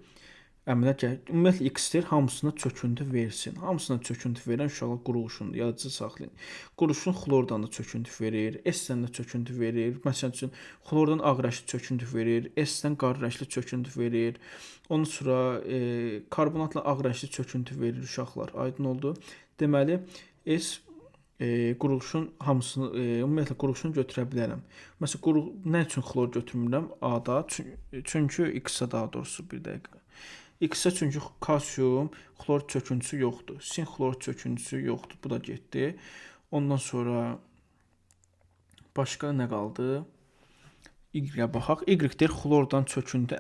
[SPEAKER 1] əmələ gəlir. Ümumiyyətlə x-lər hamısına çöküntü versin. Hamısına çöküntü verən uşaqlar quruluşundur. Yadınızda saxlayın. Quruluşun xlordan da çöküntü verir, S-dən də çöküntü verir. Məsələn üçün xlordan ağ rəngli çöküntü verir, S-dən qara rəngli çöküntü verir. Ondan sonra karbonatla ağ rəngli çöküntü verir uşaqlar. Aydın oldu. Deməli S quruluşun hamısını ümumiyyətlə quruluşunu götürə bilərəm. Məsələn, nə üçün xlor götürmürəm? A-da, çünki X-a daha doğrusu bir dəqiqə. X-a çünki kalsium, xlor çöküntüsü yoxdur. Sin xlor çöküntüsü yoxdur. Bu da getdi. Ondan sonra başqa nə qaldı? Y-ə baxaq. Y deyir xlordan çöküntü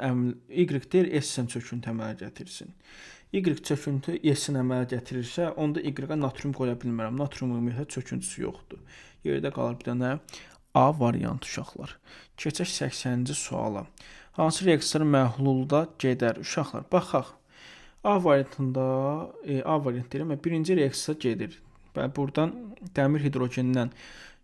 [SPEAKER 1] Y deyir S-dən çöküntü əmələ gətirsin. Y çöküntü S-dən əmələ gətirirsə, onda Y-ə natrium qoya bilmərəm. Natrium ümumiyyətlə çöküntüsü yoxdur. Yerdə qalır bir dənə A variantı uşaqlar. Keçək 80-ci suala. Hansı reaksiyalar məhlulda gedər uşaqlar? Baxaq. A variantında A variant deyirəm, birinci reaksiya gedir. Və buradan dəmir hidrogenindən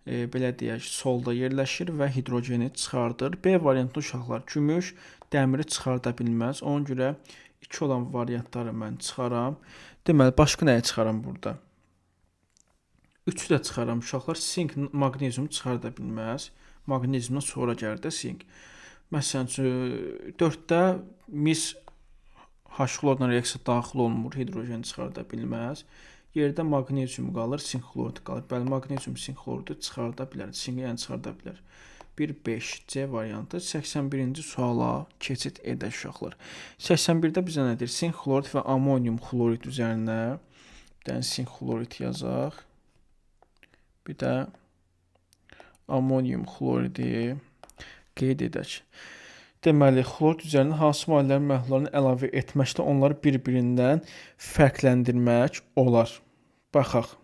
[SPEAKER 1] belə deyək, solda yerləşir və hidrogeni çıxardır. B variantında uşaqlar gümüş dəmiri çıxarda bilməz. Ona görə 2 olan variantları mən çıxaram. Deməli, başqa nəyə çıxaram burada? 3-ü də çıxaram uşaqlar. Sink maqneziumu çıxarda bilməz. Maqneziumdan sonra gəlir də sink. Məsələn üçün 4-də mis H-xlorla reaksiya daxil olmur, hidrogen çıxarda bilməz. Yerdə maqnezium qalır, sink xlorid qalır. Bəli, maqnezium sink xloridu çıxarda bilər. Sinki yəni çıxarda bilər. 1-5 C variantı. 81-ci suala keçid edək uşaqlar. 81-də bizə nə deyir? Sink xlorid və amonium xlorid üzərinə bir dənə sink xlorid yazaq. Bir də amonium xloridi qeyd edək. Deməli, xlorid üzərinə hansı maddələrin məhlullarını əlavə etməklə onları bir-birindən fərqləndirmək olar? Baxaq.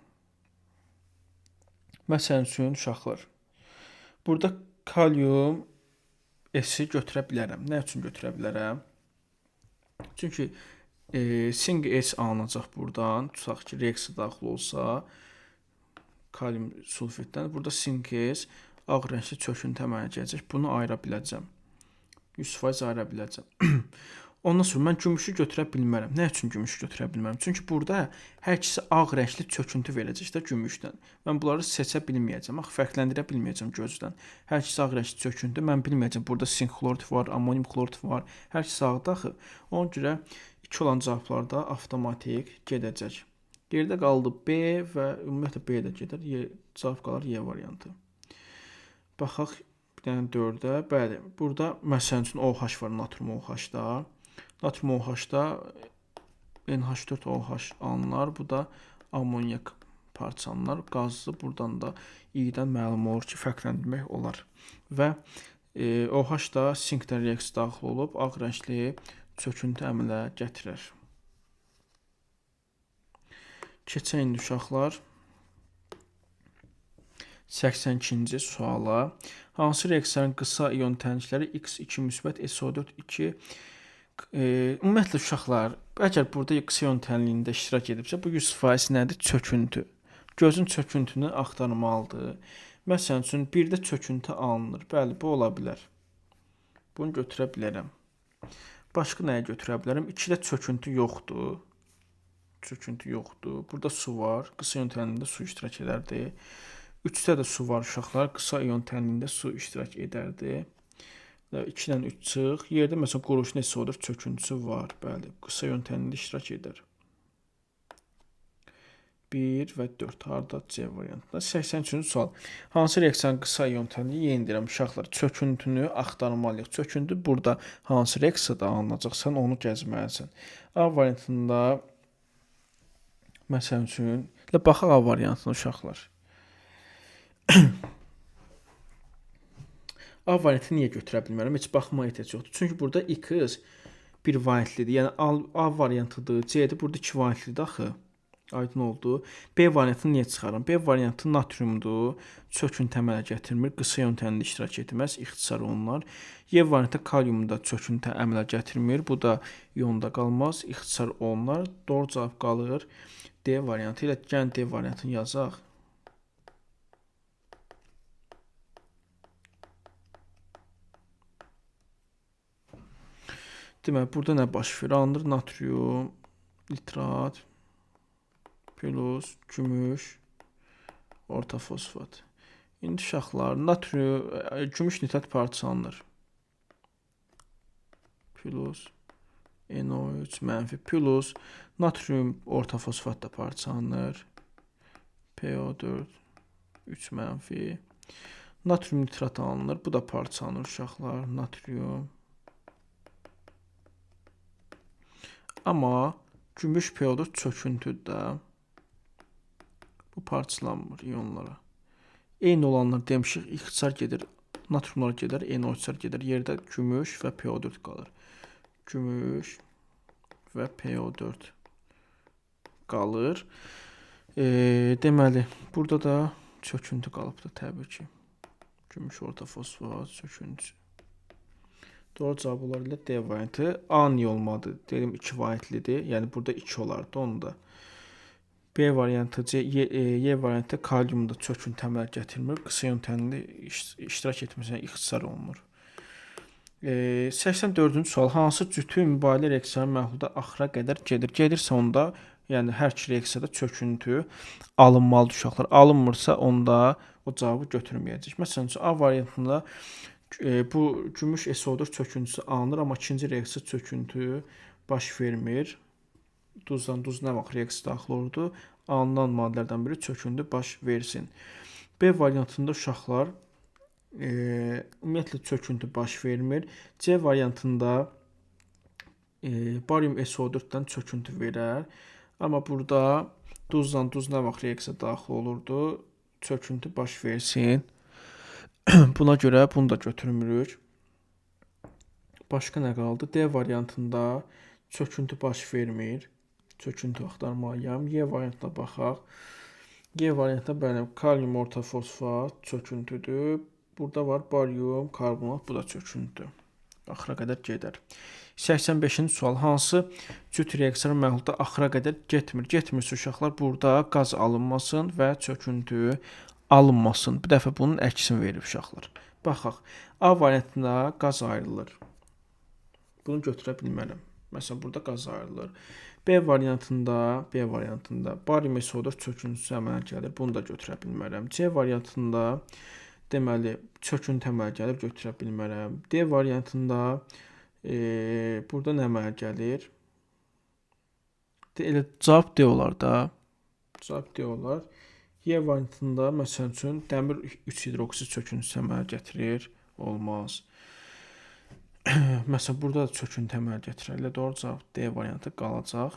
[SPEAKER 1] Məsələn üçün, uşaqlar. Burada kalium S-i götürə bilərəm. Nə üçün götürə bilərəm? Çünki sink S alınacaq buradan. Tutaq ki, reaksiya daxil olsa, kalium sulfitdən. Burada sink S ağ rəngli çöküntü əmələ gələcək. Bunu ayıra biləcəm. 100% ayıra biləcəm. Ondan sonra mən gümüşü götürə bilmərəm. Nə üçün gümüşü götürə bilmərəm? Çünki burada hər ikisi ağ rəngli çöküntü verəcək də gümüşdən. Mən bunları seçə bilməyəcəm. Axı fərqləndirə bilməyəcəm gözdən. Hər ikisi ağ rəngli çöküntü. Mən bilməyəcəm. Burada sink xlorid var, amonium xlorid var. Hər ikisi ağda axı. Ona görə 2 olan cavablarda avtomatik gedəcək. Yerdə qaldı B və ümumiyyətlə B də gedər. Cavab qalır Y variantı. Baxaq bir dənə 4-də. Bəli, burada məsələn üçün OH var, natrium OH-da. Natrium OH-da NH4OH alınır. Bu da amonyak parçalanır. Qazlı buradan da İ-dən məlum olur ki, fərqləndirmək olar. Və OH da sinkdən reaksiya daxil olub ağ rəngli çöküntü əmələ gətirir. Keçək indi uşaqlar 82-ci suala. Hansı reaksiyanın qısa ion tənlikləri X2 müsbət SO4 2 ümumiyyətlə uşaqlar, əgər burada qısa ion tənliyində iştirak edibsə, bu 100% nədir? Çöküntü. Gözün çöküntünü axtarmalıdır. Məsələn üçün, birdə çöküntü alınır. Bəli, bu ola bilər. Bunu götürə bilərəm. Başqa nəyə götürə bilərəm? 2-də çöküntü yoxdur. Çöküntü yoxdur. Burada su var. Qısa ion tənliyində su iştirak edərdi. 3-də də su var uşaqlar. Qısa ion tənliyində su iştirak edərdi. 2-dən 3 çıx. Yerdə məsələn quruluşun SO4 çöküntüsü var. Bəli, qısa ion tənliyində iştirak edər. 1 və 4 harda C variantında. 83-cü sual. Hansı reaksiyanın qısa ion tənliyi yeni deyirəm uşaqlar. Çöküntünü axtarmalıyıq. Çöküntü burada hansı reaksiyada alınacaq? Sən onu gəzməlisən. A variantında məsələn üçün baxaq A variantına uşaqlar. A variantı niyə götürə bilmərəm? Heç baxmaya ehtiyac yoxdur. Çünki burada X bir variantlidir. Yəni A variantıdır, C'dir. Burada 2 variantlidir axı. Aydın oldu. B variantını niyə çıxarım? B variantı natriumdur. Çöküntü əmələ gətirmir. Qısa ion tənliyində iştirak etməz. İxtisar olunlar. Y variantı kaliumda çöküntü əmələ gətirmir. Bu da ionda qalmaz. İxtisar olunlar. Doğru cavab qalır D variantı ilə. Gəlin D variantını yazaq. Deməli, burada nə baş verir? Alınır natrium, nitrat plus gümüş, orta fosfat. İndi uşaqlar, natrium, gümüş nitrat parçalanır. Plus NO3 mənfi plus natrium orta fosfat da parçalanır. PO4 3 mənfi. Natrium nitrat alınır. Bu da parçalanır uşaqlar. Natrium. Amma gümüş PO4 çöküntüdür də. Bu parçalanmır iyonlara. Eyni olanlar demişik, ixtisar gedir. Natriumlar gedər, NO3-lər gedər. Yerdə gümüş və PO4 qalır. Gümüş və PO4 qalır. Deməli, burada da çöküntü qalıbdır təbii ki. Gümüş orta fosfat çöküntüsü. Doğru cavab olar ilə D variantı. A niyə olmadı? Dedim 2 variantlidir. Yəni burada 2 olardı onu da. B variantı, Y variantı kaliumda çöküntü əmələ gətirmir. Qısa iyon tənində iştirak etməsinə ixtisar olunur. 84-cü sual. Hansı cütü mübadilə reaksiyanın məhlulda axıra qədər gedir? Gedirsə onda, yəni hər iki reaksiyada çöküntü alınmalıdır uşaqlar. Alınmırsa onda o cavabı götürməyəcək. Məsələn, A variantında bu gümüş SO4 çöküntüsü alınır, amma ikinci reaksiya çöküntü baş vermir. Duzdan duz nə vaxt reaksiya daxil olurdu? Alınan maddələrdən biri çöküntü baş versin. B variantında uşaqlar ümumiyyətlə çöküntü baş vermir. C variantında barium SO4-dən çöküntü verər. Amma burada duzdan duz nə vaxt reaksiya daxil olurdu? Çöküntü baş versin. Buna görə bunu da götürmürük. Başqa nə qaldı? D variantında çöküntü baş vermir. Çöküntü axtarmalıyam. Y variantına baxaq. Y variantında bəli, kalium orta fosfat çöküntüdür. Burada var barium, karbonat, bu da çöküntüdür. Axıra qədər gedər. 85-ci sual. Hansı cüt reaksiyanın məhlulda axıra qədər getmir? Getmirsə uşaqlar burada qaz alınmasın və çöküntü alınmasın. Bir dəfə bunun əksini verir uşaqlar. Baxaq. A variantında qaz ayrılır. Bunu götürə bilmərəm. Məsələn, burada qaz ayrılır. B variantında barium SO4 çöküntüsü əmələ gəlir. Bunu da götürə bilmərəm. C variantında deməli çöküntü əmələ gəlir, götürə bilmərəm. D variantında burada nə əmələ gəlir? Elə cavab D olar da. Cavab D olar. Y variantında məsəl üçün dəmir 3 hidroksid çöküntüsü əmələ gətirir. Olmaz. Məsələn, burada da çöküntü əmələ gətirir. Elə doğru cavab D variantı qalacaq.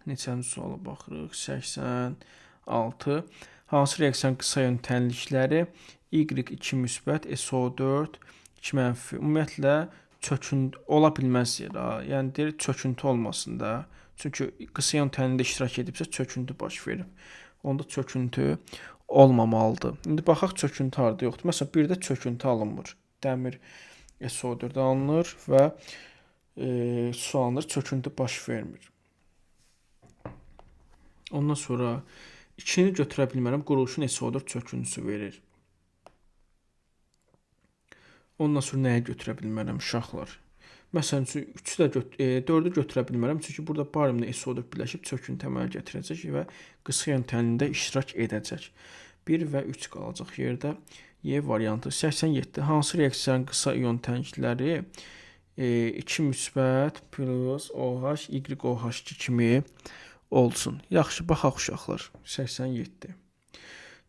[SPEAKER 1] Neçənci suala baxırıq? 86. Hansı reaksiyanın qısa yön tənlikləri Y2 müsbət, SO4 2 mənfi. Ümumiyyətlə çöküntü ola bilməz yerə. Yəni deyir çöküntü olmasın da. Çünki qısa yön tənində iştirak edibsə çöküntü baş verib. Onda çöküntü olmamalıdır. İndi baxaq çöküntü harda yoxdur. Məsələn, birdə çöküntü alınmır. Dəmir SO4 alınır və su alınır, çöküntü baş vermir. Ondan sonra 2-ni götürə bilmərəm, quruluşun SO4 çöküntüsü verir. Ondan sonra nəyə götürə bilmərəm uşaqlar? Məsələn, 4-ü götürə bilmərəm, çünki burada bariumla SO4 birləşib çöküntü əmələ gətirəcək və qısa yön tənində iştirak edəcək. 1 və 3 qalacaq yerdə. Y variantı. 87. Hansı reaksiyanın qısa iyon tənkləri 2 müsbət plus OH, YOH2 kimi olsun. Yaxşı, baxaq uşaqlar. 87.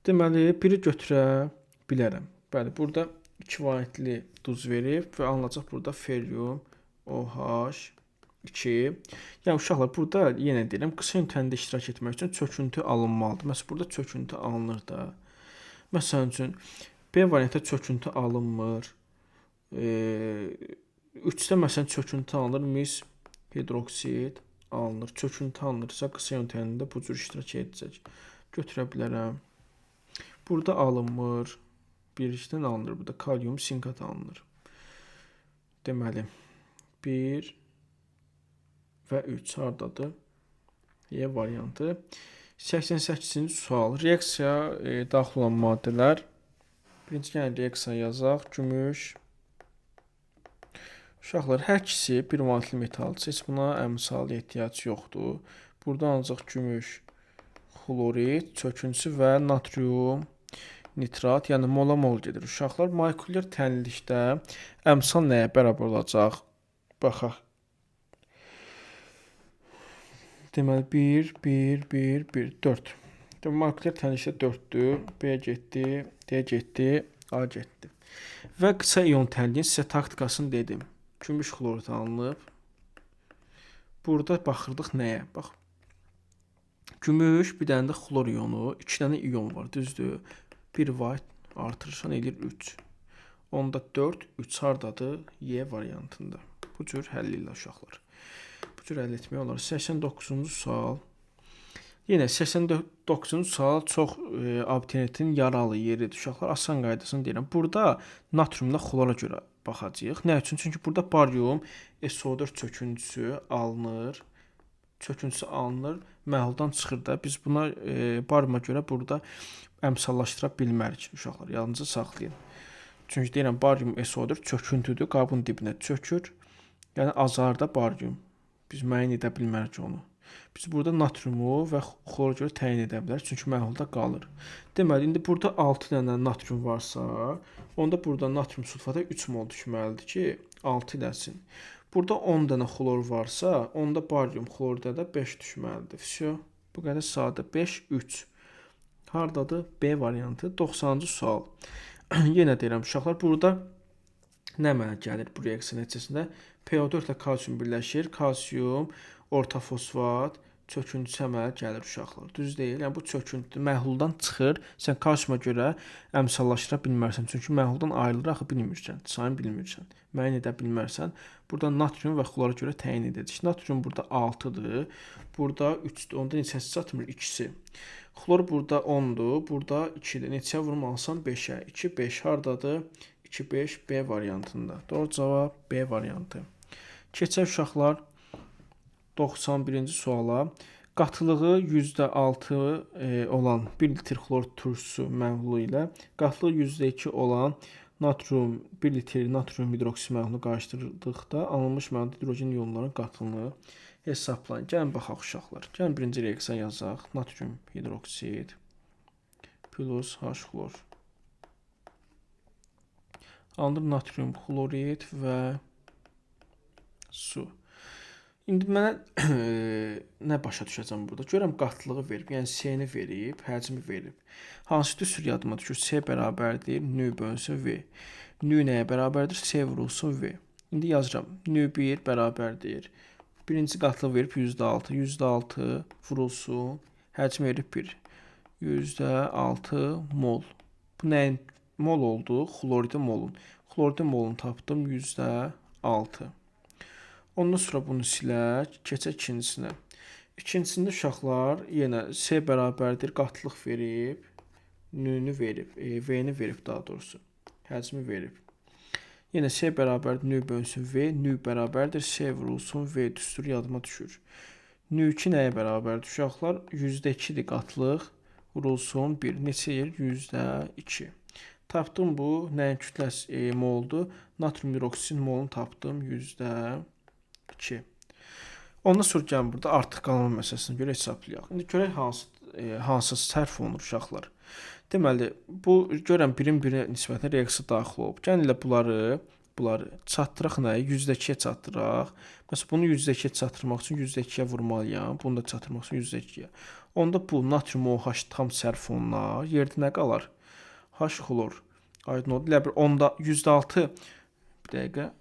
[SPEAKER 1] Deməli, biri götürə bilərəm. Bəli, burada 2 valentli duz verib və alınacaq burada ferium, OH2. Yəni uşaqlar, burada yenə deyirəm, qısa iyon tənində iştirak etmək üçün çöküntü alınmalıdır. Məsələn, burada çöküntü alınır da. Məsələn üçün B variantda çöküntü alınmır. 3-də məsələn çöküntü alınır, mis hidroksid alınır. Çöküntü alınırsa qısa iyon tənində bu cür iştirak edəcək. Götürə bilərəm. Burada alınmır. Birlikdən alınır. Burada kalium sinkat alınır. Deməli 1 və 3 hardadır? Y variantı. 88-ci sual. Reaksiya daxil olan maddələr. Birinci yəni reaksiya yazaq. Gümüş Uşaqlar, hər ikisi bir valentli metaldır. Heç buna əmsal ehtiyac yoxdur. Burada ancaq gümüş, xlorid, çöküntüsü və natrium nitrat, yəni mola-mol gedir. Uşaqlar, molekulyar tənlikdə əmsal nəyə bərabər olacaq? Baxaq. Deməli 1, 1, 1, 1, 4. Molekulyar tənlikdə 4-dür. B getdi, D getdi, A getdi. Və qısa ion tənliyin sizə taktikasını dedim. Gümüş xlorid alınıb. Burada baxırdıq nəyə? Bax. Gümüş, bir dənə də xlor ionu, 2 dənə ion var, düzdür? 1 var, artırırsan eləyir 3. Onda 4, 3 hardadır? Y variantında. Bu cür həll ilə uşaqlar. Bu cür həll etmək olar. 89-cu sual. Yenə 89-cu sual çox abituriyentin yaralı yeridir. Uşaqlar, asan qaydasını deyirəm. Burada natriumla xlora görə baxacağıq. Nə üçün? Çünki burada baryum SO4 çöküntüsü alınır. Çöküntüsü alınır, məhluldan çıxır da. Biz buna baryuma görə burada əmsallaşdıra bilmərik uşaqlar. Yalnızca saxlayın. Çünki deyirəm baryum SO4 çöküntüdür, qabın dibinə çökür. Yəni azarda baryum. Biz müəyyən edə bilmərik onu. Biz burada natriumu və xloru görə təyin edə bilərik, çünki məhlulda qalır. Deməli, indi burada 6 dənə natrium varsa, onda burada natrium sulfata 3 mol düşməlidir ki, 6 eləsin. Burada 10 dənə xlor varsa, onda baryum xlorda da 5 düşməlidir. Всё. Bu qədər sadə. 5, 3. Hardadır? B variantı. 90-cı sual. Yenə deyirəm, uşaqlar, burada nə mənə gəlir bu reaksiya nəticəsində? PO4 ilə kalsium birləşir. Kalsium, orta fosfat, çöküntüsü əmələ gəlir uşaqlar. Düz deyil. Yəni bu çöküntü məhluldan çıxır. Sən kalsiuma görə əmsallaşdıra bilmərsən. Çünki məhluldan ayrılır axı bilmirsən. Sayını bilmirsən. Müəyyən edə bilmərsən. Burada natrium və xlora görə təyin edəcəyik. Natrium burada 6-dır. Burada 3-dür. Onda neçəsi çatmır? 2-si. Xlor burada 10-dur. Burada 2-dir. Neçəyə vurmalısan? 5-ə. 2, 5 hardadır? 2, 5 B variantında. Doğru cavab B variantı. Keçək uşaqlar 91-ci suala. Qatılığı %6 olan 1 litr xlor turşusu məhlulu ilə qatılığı %2 olan natrium 1 litr natrium hidroksid məhlulu qarışdırdıqda alınmış məhlul hidrogen iyonlarının qatılığını hesablayın. Gəlin baxaq uşaqlar. Gəlin birinci reaksiya yazaq. Natrium hidroksid plus H xlor. Alınır natrium xlorid və su. İndi mənə nə başa düşəcəm burada? Görəm qatılığı verib, yəni C-ni verib, həcmi verib. Hansı düstur yadıma düşür? C bərabərdir, nü bölünsün V. Nü nəyə bərabərdir? C vurulsun V. İndi yazıram. Nü 1 bərabərdir. Birinci qatılıq verib %6. %6 vurulsun. Həcm verib 1. %6 mol. Bu nəyin mol oldu? Xloridin molun. Xloridin molunu tapdım %6. Ondan sonra bunu silək, keçək ikincisinə. İkincisində uşaqlar yenə C bərabərdir, qatılıq verib, nü-nü verib, V-ni verib daha doğrusu, həcmi verib. Yenə C bərabərdir, nü bölünsün V, nü bərabərdir, C vurulsun, V düstur yadıma düşür. Nü2 nəyə bərabərdir uşaqlar? %2-dir qatılıq, vurulsun 1. Neçə yer? %2. Tapdım bu, nəyin kütləsi moldu? Natrium hidroksidin molunu tapdım, %2. Ondan sonra gəlin burada artıq qalma məsələsini görə hesablayaq. İndi görək hansı sərf olunur uşaqlar. Deməli, bu görən birin-birinə nisbətən reaksiya daxil olub. Gəlin ilə bunları çatdıraq nəyə? %2-yə çatdıraq. Məsələn, bunu %2-yə çatdırmaq üçün %2-yə vurmalıyam. Bunu da çatdırmaq üçün %2-yə. Onda bu natrium OH tam sərf olunar. Yerdə nə qalar? H xlor. Aydın oldu. Elə bir onda %6 bir dəqiqə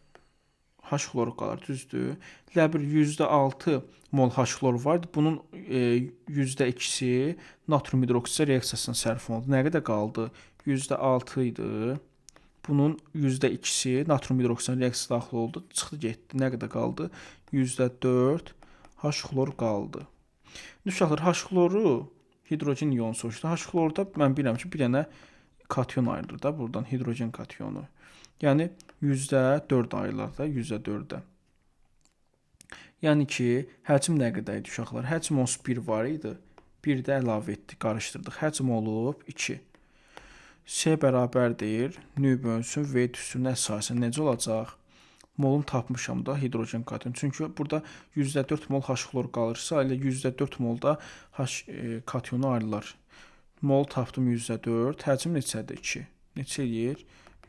[SPEAKER 1] H xloru qalır, düzdür. Elə bir %6 mol H xlor vardı. Bunun %2-si natrium hidroksidə reaksiyasına sərf olundu. Nə qədər qaldı? %6 idi. Bunun %2-si natrium hidroksidinə reaksiyaya daxil oldu. Çıxdı, getdi. Nə qədər qaldı? %4 H xlor qaldı. Uşaqlar, H xloru hidrogen iyonu soruşdu. H xlorda mən bilirəm ki, bir dənə katyon ayrılır da buradan, hidrogen katyonu. Yəni %4 ayrılır da, %4-də. Yəni ki, həcm nə qədər idi uşaqlar? Həcm 1 var idi. 1 də əlavə etdik, qarışdırdıq. Həcm olub 2. C bərabərdir, nü bölünsün V düsturuna əsasən necə olacaq? molunu tapmışam da hidrogen kation. Çünki burada %4 mol H-xlor qalırsa, elə %4 molda H katyonu ayrılar. Mol tapdım %4. Həcm neçədir? 2. Neçə eləyir?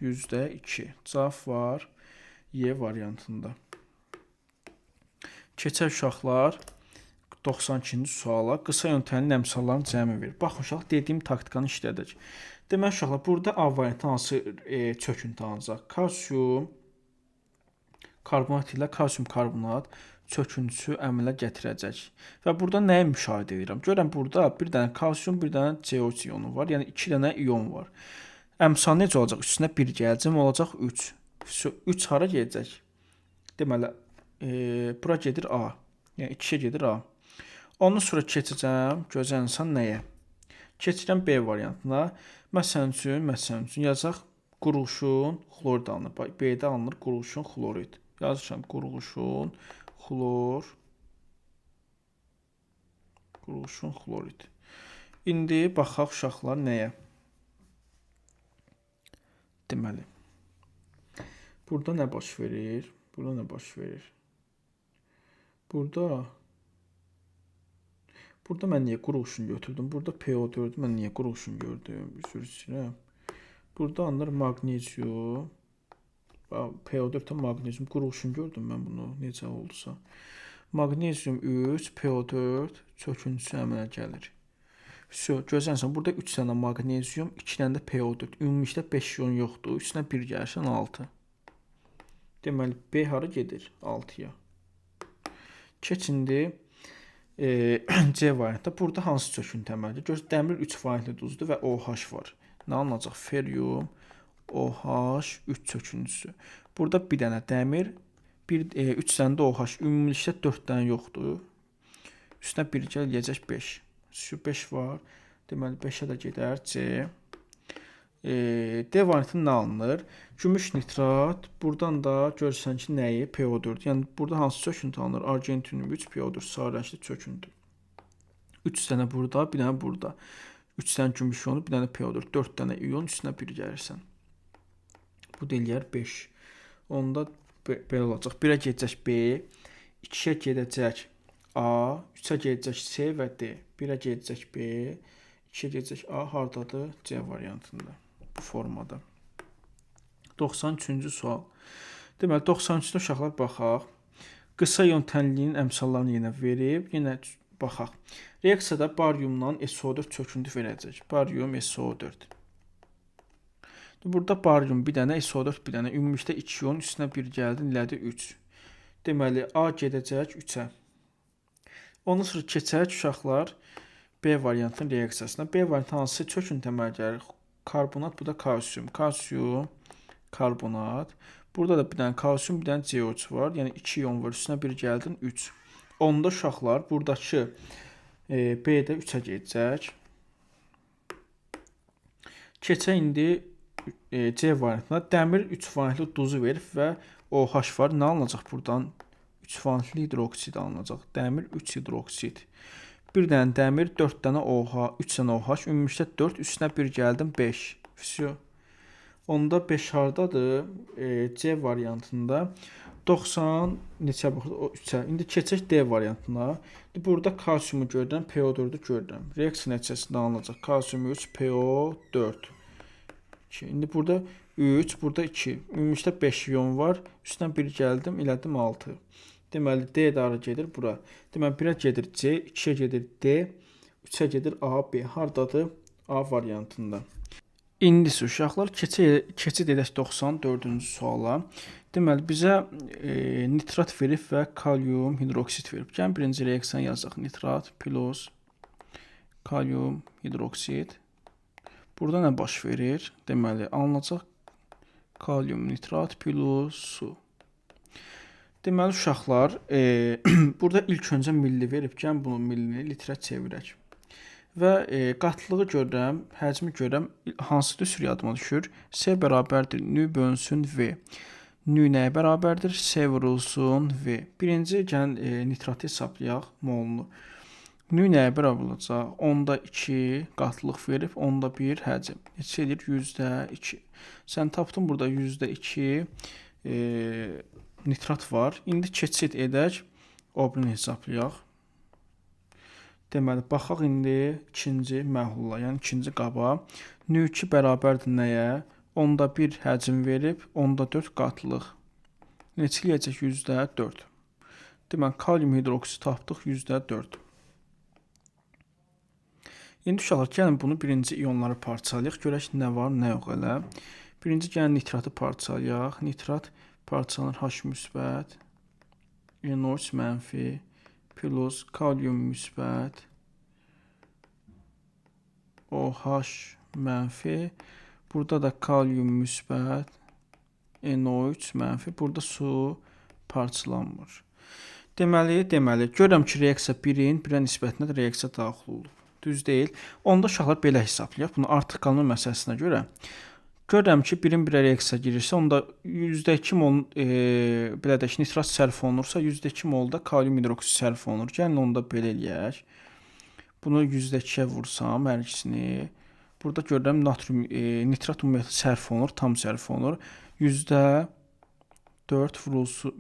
[SPEAKER 1] %2. Cavab var Y variantında. Keçək uşaqlar 92-ci suala. Qısa yöntəmli əmsalların cəmi verir. Baxın uşaq, dediyim taktikanı işlədək. Demək uşaqlar, burada A variantı hansı çöküntü alınacaq? Kalsium karbonat ilə kalsium karbonat çöküntüsü əmələ gətirəcək. Və burada nəyi müşahidə edirəm? Görəm, burada bir dənə kalsium, bir dənə CO2 iyonu var. Yəni 2 dənə iyon var. Əmsal necə olacaq? Üstünə 1 gələcəm, olacaq 3. 3 hara gedəcək? Deməli, bura gedir A. Yəni 2-yə gedir A. Ondan sonra keçəcəm, gözlənilsən nəyə? Keçirəm B variantına. Məsələn üçün yazacaq qurğuşun xlorid alınır. B-də alınır qurğuşun xlorid. Yazıram qurğuşun xlorid. İndi baxaq uşaqlar nəyə? Deməli, burada nə baş verir? Burada mən niyə qurğuşun götürdüm? Burada PO4 mən niyə qurğuşun gördüm? Üzr istəyirəm. Burada alınır magnezium. PO4-də magnezium qurğuşun gördüm mən bunu. Necə oldusa. Magnezium 3, PO4 çöküntüsü əmələ gəlir. Gözlənsən, burada 3 dənə magnezium, 2 dənə də PO4. Ümumilikdə 5 iyon yoxdur. Üstünə 1 gəlsən 6. Deməli, B hara gedir? 6-ya. Keçindi C variantda. Burada hansı çöküntü əməlidir? Gör, dəmir 3 valentli duzdur və OH var. Nə alınacaq? Ferium, OH, 3 çöküntüsü. Burada bir dənə dəmir, 3 dənə də OH. Ümumilikdə 4 dənə yoxdur. Üstünə 1 gələcək 5. 5 var. Deməli, 5-ə də gedər C. D variantı nə alınır? Gümüş nitrat. Buradan da görürsən ki, nəyi? PO4. Yəni, burada hansı çöküntü alınır? Argentinium 3, PO4, sarı rəngli çöküntü. 3 dənə burada, bir dənə burada. 3 dənə gümüş iyonu, bir dənə PO4, 4 dənə iyon, üstünə 1 gəlirsən. Bu da eləyər 5. Onda belə olacaq. 1-ə gedəcək B, 2-yə gedəcək A, 3-ə gedəcək C və D. 1-ə gedəcək B, 2-yə gedəcək A, hardadır? C variantında. Bu formada. 93-cü sual. Deməli, 93-də uşaqlar baxaq. Qısa yöntəmliliyin əmsallarını yenə verib, yenə baxaq. Reaksiyada baryumdan SO4 çöküntü verəcək. Baryum SO4. Burada baryum bir dənə, SO4 bir dənə. Ümumilikdə 2 iyon, üstünə 1 gəldi, elədi 3. Deməli, A gedəcək 3-ə. Ondan sonra keçək uşaqlar B variantının reaksiyasına. B variantı hansı çöküntü əmələ gəlir? Karbonat, bu da kalsium. Kalsium, karbonat. Burada da bir dənə kalsium, bir dənə CO3 var. Yəni 2 iyon var, üstünə 1 gəldin 3. Onda uşaqlar buradakı B-də 3-ə gedəcək. Keçək indi C variantına. Dəmir 3 valentli duzu verib və OH var. Nə alınacaq buradan? 3 valentli hidroksid alınacaq. Dəmir 3 hidroksid. Bir dənə dəmir, 4 dənə OH, 3 dənə OH. Ümumilikdə 4, üstünə 1 gəldim 5. Vəsiyo. Onda 5 hardadır? C variantında. 90 neçə baxır? 3-ə. İndi keçək D variantına. Burada kalsiumu görürəm, PO4-ü görürəm. Reaksiya nəticəsində alınacaq. Kalsium 3, PO4. İndi burada 3, burada 2. Ümumilikdə 5 iyon var. Üstünə 1 gəldim, elədim 6. Deməli, D də hara gedir? Bura. Deməli, 1-ə gedir C, 2-yə gedir D, 3-ə gedir A, B. Hardadır? A variantında. İndi uşaqlar, keçid edək 94-cü suala. Deməli, bizə nitrat verib və kalium hidroksid verib. Gəlin, birinci reaksiyanı yazaq. Nitrat plus kalium hidroksid. Burada nə baş verir? Deməli, alınacaq kalium nitrat plus su. Deməli, uşaqlar, burada ilk öncə milli verib. Gəlin, bunun millini litrə çevirək. Və qatlığı görürəm, həcmi görürəm. Hansıdır? Sürü yadıma düşür. S bərabərdir nü bölünsün V. Nü nəyə bərabərdir? S vurulsun V. Birinci, gəlin nitratı hesablayaq molunu. Nü nəyə bərabər olacaq? 10-da 2 qatlıq verib, 10-da 1 həcm. Neçə edir? %2. Sən tapdın burada %2 nitrat var. İndi keçid edək, o birini hesablayaq. Deməli, baxaq indi ikinci məhlula, yəni ikinci qaba. Nü2 bərabərdir nəyə? 1/1 həcm verib, 4 qatlıq. Neçə eləyəcək? %4. Deməli, kalium hidroksidi tapdıq %4. İndi uşaqlar, gəlin bunu birinci ionları parçalayaq. Görək nə var, nə yox elə. Birinci gəlin nitratı parçalayaq. Nitrat parçalanır H müsbət, NO3 mənfi, plus kalium müsbət, OH mənfi. Burada da kalium müsbət, NO3 mənfi. Burada su parçalanmır. Deməli, görürəm ki, reaksiya 1-in 1-ə nisbətinə reaksiya daxil olub. Düz deyil. Onda uşaqlar belə hesablayaq. Bunu artıq qanun məsələsinə görə. Görürəm ki, 1-in 1-ə reaksiya girirsə, onda %2 mol belə deyək, nitrat sərf olunursa, %2 mol da kalium hidroksid sərf olunur. Gəlin onda belə eləyək. Bunu %2-yə vursam hər ikisini. Burada görürəm nitrat ümumiyyətlə sərf olunur, tam sərf olunur. %4 vurulsun,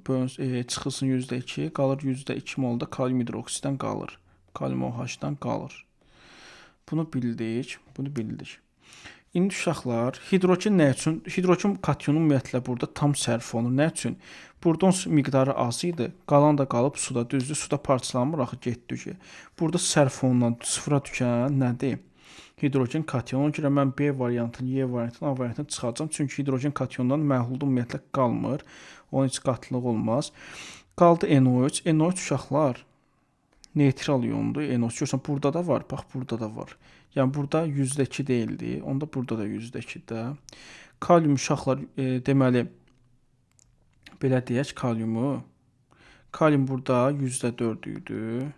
[SPEAKER 1] çıxılsın %2, qalır %2 mol da kalium hidroksiddən qalır. Kalium OH-dan qalır. Bunu bildik. İndi uşaqlar, hidrogen nə üçün? Hidrogen katyonu ümumiyyətlə burada tam sərf olunur. Nə üçün? Buradan miqdarı az idi. Qalan da qalıb suda. Düzdür, suda parçalanmır, axı getdi ki. Burada sərf olunan sıfıra düşən nədir? Hidrogen katyonu. Ona görə mən B variantını, Y variantını, A variantını çıxaracağam. Çünki hidrogen katyondan məhlulda ümumiyyətlə qalmır. Onun heç qatlıq olmaz. Qaldı NO3. NO3 uşaqlar neytral iondur. NO3 görürsən, burada da var. Bax, burada da var. Yəni, burada %2 deyildi. Onda burada da %2-də. Kalium uşaqlar, deməli, belə deyək kaliumu. Kalium burada %4 idi.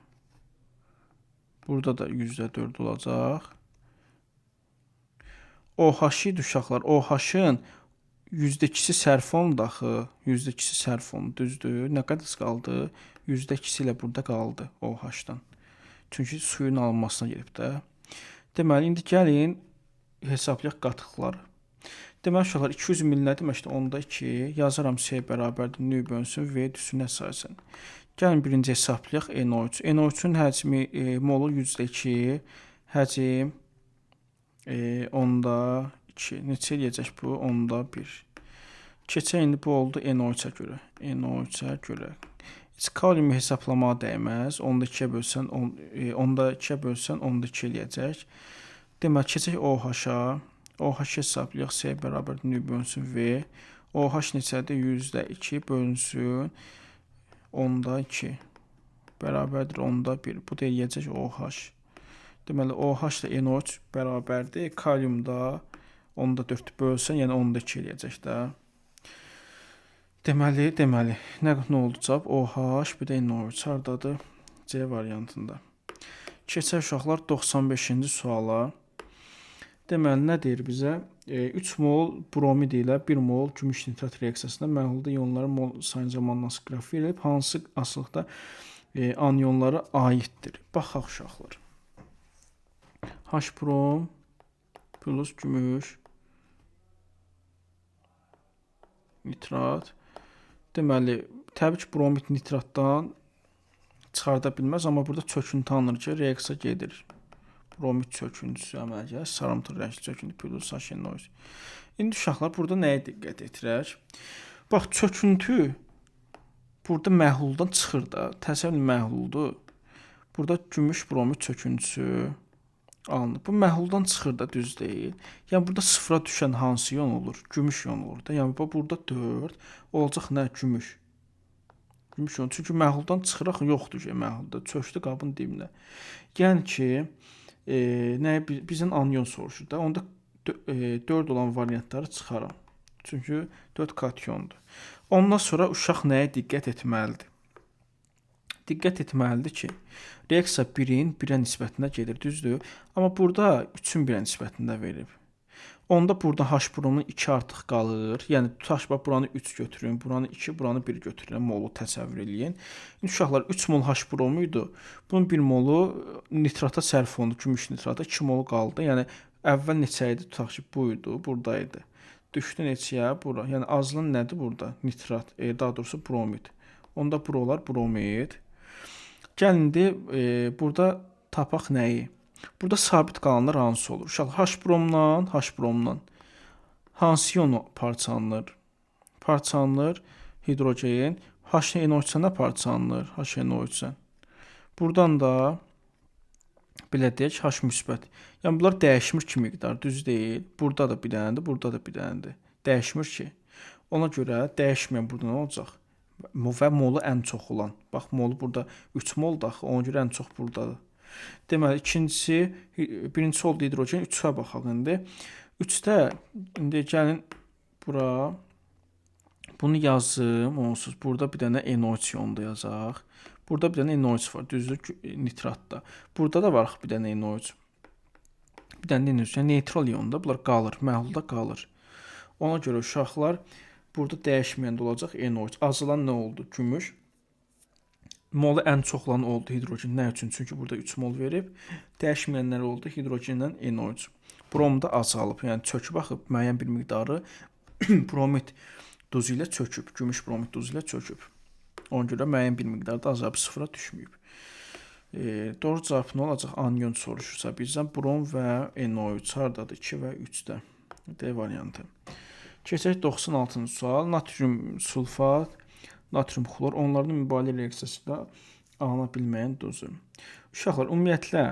[SPEAKER 1] Burada da %4 olacaq. OH idi uşaqlar. OH-ın %2-si sərf olundu axı. %2-si sərf olundu, düzdür. Nə qədər qaldı? %2-si ilə burada qaldı OH-dan. Çünki suyun alınmasına gedib də. Deməli, indi gəlin hesablayaq qatıqları. Deməli, uşaqlar, 200 mil nə deməkdir? 2 yazaram S bərabərdir nü bölünsün V düsünə əsasən. Gəlin birinci hesablayaq NO3. NO3-ün həcmi molu %2, həcm 10/2. Neçə eləyəcək bu? 10/1. Keçək indi bu oldu NO3-ə görə. NO3-ə görə. Heç kaliumu hesablamağa dəyməz. 10/2-yə bölsən 10/2 eləyəcək. Deməli, keçək OH-a. OH hesablayaq. S bərabərdir nü bölünsün V. OH neçədir? %2 bölünsün 10/2. Bərabərdir 10/1. Bu da eləyəcək OH. Deməli, OH ilə NO3 bərabərdir. Kalium da 10/4 bölsən, yəni 10/2 eləyəcək də. Deməli, nə olacaq? OH, bir də NO3 hardadır? C variantında. Keçək uşaqlar 95-ci suala. Deməli, nə deyir bizə? 3 mol bromid ilə 1 mol gümüş nitrat reaksiyasında məhlulda ionların mol sayı zamanlaması qrafiyi edilib, hansı asılıqda anionlara aiddir? Baxaq uşaqlar. H brom plus gümüş nitrat. Deməli, təbii ki, bromid nitratdan çıxarda bilməz, amma burada çöküntü alınır ki, reaksiya gedir. Bromid çöküntüsü əmələ gəlir, sarımtıl rəngli çöküntü plus HNO3. İndi uşaqlar, burada nəyə diqqət edirək? Bax, çöküntü burada məhluldan çıxır da, təsəvvür məhluldur. Burada gümüş bromid çöküntüsü alınır. Bu məhluldan çıxır da, düz deyil. Yəni, burada sıfıra düşən hansı ion olur? Gümüş ion olur da. Yəni, burada 4 olacaq nə? Gümüş. Gümüş ion. Çünki məhluldan çıxır, axı yoxdur ki, məhlulda. Çökdü qabın dibinə. Yəni ki, bizim anion soruşur da. Onda 4 olan variantları çıxaram. Çünki 4 katyondur. Ondan sonra uşaq nəyə diqqət etməlidir? Diqqət etməlidir ki, reaksiya 1-in 1-ə nisbətində gedir, düzdür? Amma burada 3-ün 1-ə nisbətində verib. Onda burada H bromunun 2 artıq qalır. Yəni, tutaq ki, buranı 3 götürün, buranı 2, buranı 1 götürün, molu təsəvvür eləyin. Uşaqlar, 3 mol H bromuydu. Bunun 1 molu nitrata sərf olundu, gümüş nitrata, 2 molu qaldı. Yəni, əvvəl neçə idi? Tutaq ki, buydu, buradaydı. Düşdü neçəyə? Bura. Yəni azlıq nədir burada? Nitrat, daha doğrusu bromid. Onda brolar bromid. Gəlin indi burada tapaq nəyi? Burada sabit qalanlar hansı olur? Uşaq H bromdan hansı ion parçalanır? Parçalanır hidrogen. HNO3-ə parçalanır? HNO3-ə. Buradan da belə deyək, H müsbət. Yəni bunlar dəyişmir ki miqdar, düz deyil. Burada da bir dənədir, burada da bir dənədir. Dəyişmir ki. Ona görə dəyişməyən burada nə olacaq? Və molu ən çox olan. Bax, molu burada 3 moldur axı, ona görə ən çox burdadır. Deməli, birincisi oldu hidrogen, 3-ə baxaq indi. 3-də indi gəlin bura bunu yazım, onsuz. Burada bir dənə NO3 ionda yazaq. Burada bir dənə NO3 var, düzdür, nitratda. Burada da var bir dənə NO3. Bir dənə NO3, yəni neytral ionda bunlar qalır, məhlulda qalır. Ona görə uşaqlar burada dəyişməyən də olacaq NO3. Azalan nə oldu? Gümüş. Molu ən çox olan oldu hidrogen. Nə üçün? Çünki burada 3 mol verib. Dəyişməyənlər oldu hidrogenlə NO3. Brom da azalıb, yəni çöküb axıb müəyyən bir miqdarı bromid duzu ilə çöküb, gümüş bromid duzu ilə çöküb. Ona görə müəyyən bir miqdarda azalıb sıfıra düşməyib. Doğru cavab nə olacaq? Anion soruşursa bizdən brom və NO3 hardadır? 2 və 3-də. D variantı. Keçək 96-cı sual. Natrium sulfat, natrium xlor onların mübadilə reaksiyasında alına bilməyən duzu. Uşaqlar, ümumiyyətlə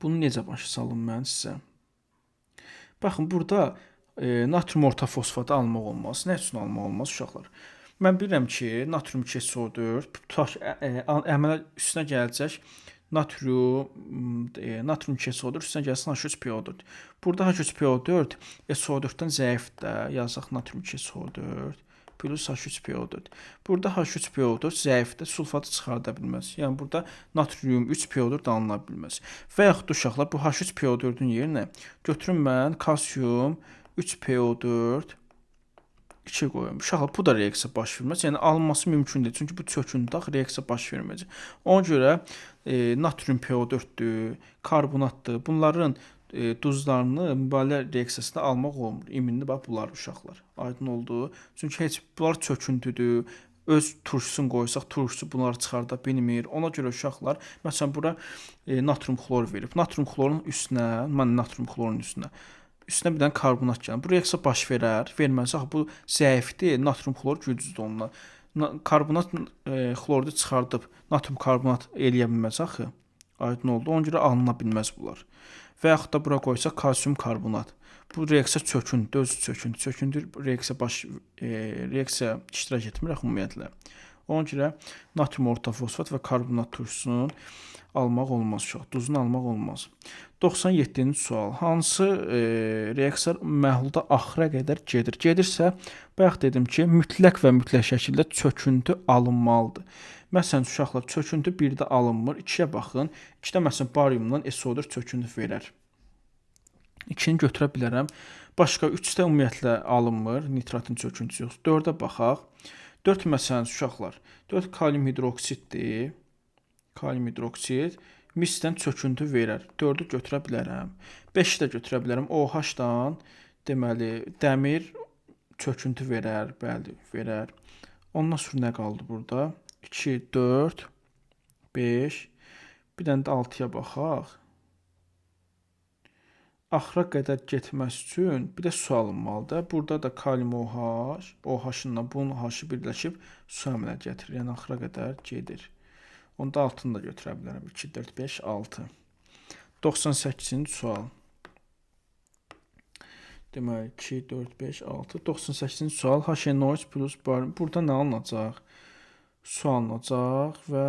[SPEAKER 1] bunu necə başa salım mən sizə? Baxın, burada natrium ortofosfatı almaq olmaz. Nə üçün almaq olmaz uşaqlar? Mən bilirəm ki, natrium 2SO4 tutaq əmələ üstünə gələcək. Natrium 2SO4 üstünə gəlsin H3PO4. Burada H3PO4 SO4-dən zəifdir. Yazaq natrium 2SO4 plus H3PO4. Burada H3PO4 zəifdir, sulfatı çıxarda bilməz. Yəni burada natrium 3PO4 alına bilməz. Və yaxud uşaqlar bu H3PO4-ün yerinə götürüm mən kalsium 3PO4 2 qoyum. Uşaqlar bu da reaksiya baş verməz. Yəni alınması mümkün deyil. Çünki bu çöküntü axı reaksiya baş verməyəcək. Ona görə natrium PO4-dür, karbonatdır. Bunların duzlarını mübadilə reaksiyasında almaq olmur. İminli bax bunlar uşaqlar. Aydın oldu. Çünki heç bunlar çöküntüdür. Öz turşusunu qoysaq, turşusu bunları çıxarda bilmir. Ona görə uşaqlar, məsələn bura natrium xlor verib. Natrium xlorun üstünə, natrium xlorun üstünə bir dənə karbonat gəlir. Bu reaksiya baş verər, verməz. Axı bu zəifdir, natrium xlor güclüdür ondan. Karbonat xlordu çıxardıb natrium karbonat eləyə bilməz axı. Aydın oldu. Ona görə alına bilməz bunlar. Və yaxud da bura qoysaq kalsium karbonat. Bu reaksiya çöküntü, özü çöküntü reaksiya iştirak etmir axı ümumiyyətlə. Ona görə natrium ortofosfat və karbonat turşusunun almaq olmaz uşaq. Duzunu almaq olmaz. 97-ci sual. Hansı reaksiya məhlulda axıra qədər gedir? Gedirsə, bayaq dedim ki, mütləq və mütləq şəkildə çöküntü alınmalıdır. Məsələn, uşaqlar, çöküntü 1-də alınmır. 2-yə baxın. 2-də məsələn, bariumdan SO4 çöküntü verər. 2-ni götürə bilərəm. Başqa 3-də ümumiyyətlə alınmır. Nitratın çöküntüsü yoxdur. 4-ə baxaq. 4 məsələn, uşaqlar. 4 kalium hidroksiddir. Kalium hidroksid misdən çöküntü verər. 4-ü götürə bilərəm. 5-i də götürə bilərəm. OH-dan deməli dəmir çöküntü verər, bəli, verər. Ondan sonra nə qaldı burada? 2, 4, 5. Bir dənə də 6-ya baxaq. Axıra qədər getməsi üçün bir də su alınmalıdır. Burada da kalium OH, OH-la bunun H-ı birləşib su əmələ gətirir. Yəni axıra qədər gedir. Onda 6-nı da götürə bilərəm. 2, 4, 5, 6. 98-ci sual. Deməli 2, 4, 5, 6. 98-ci sual. HNO3 plus barium. Burada nə alınacaq? Su alınacaq və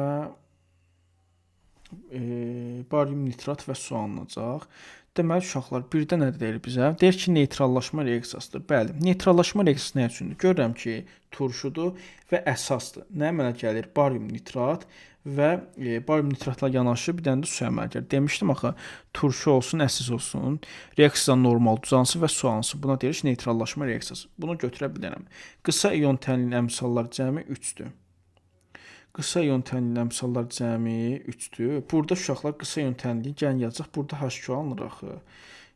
[SPEAKER 1] barium nitrat və su alınacaq. Deməli uşaqlar, birdə nə deyir bizə? Deyir ki, neytrallaşma reaksiyasıdır. Bəli, neytrallaşma reaksiyası nə üçündür? Görürəm ki, turşudur və əsasdır. Nə əmələ gəlir? Barium nitrat və barium nitratla yanaşı bir dənə də su əmələ gəlir. Demişdim axı, turşu olsun, əsiz olsun, reaksiya normal duzansı və su alınsın. Buna deyirik neytrallaşma reaksiyası. Bunu götürə bilərəm. Qısa ion tənlinin əmsalları cəmi 3-dür. Qısa ion tənlinin əmsalları cəmi 3-dür. Burada uşaqlar qısa ion tənliyi gəlin yazacaq. Burada H2O alınır axı.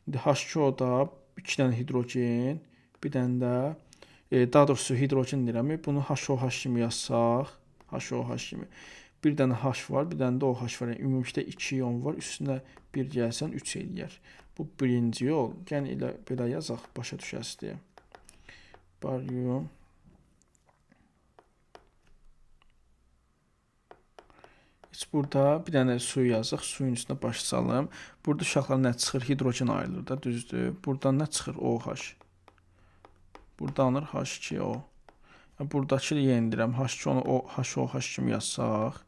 [SPEAKER 1] İndi H2O da 2 dənə hidrogen, bir dənə də daha doğrusu hidrogen deyirəm. Bunu HOH kimi yazsaq, HOH kimi. Bir dənə H var, bir dənə də OH var. Yəni ümumilikdə 2 ion var. Üstünə 1 gəlsən 3 eləyər. Bu birinci yol. Yəni elə belə yazaq, başa düşəsiz deyə. Baryum burada bir dənə su yazıq, suyun üstünə baş salım. Burada uşaqlar nə çıxır? Hidrogen ayrılır da, düzdür. Buradan nə çıxır? OH. Burada alınır H2O. Buradakı yenildirəm. H2O-nu HOH kimi yazsaq.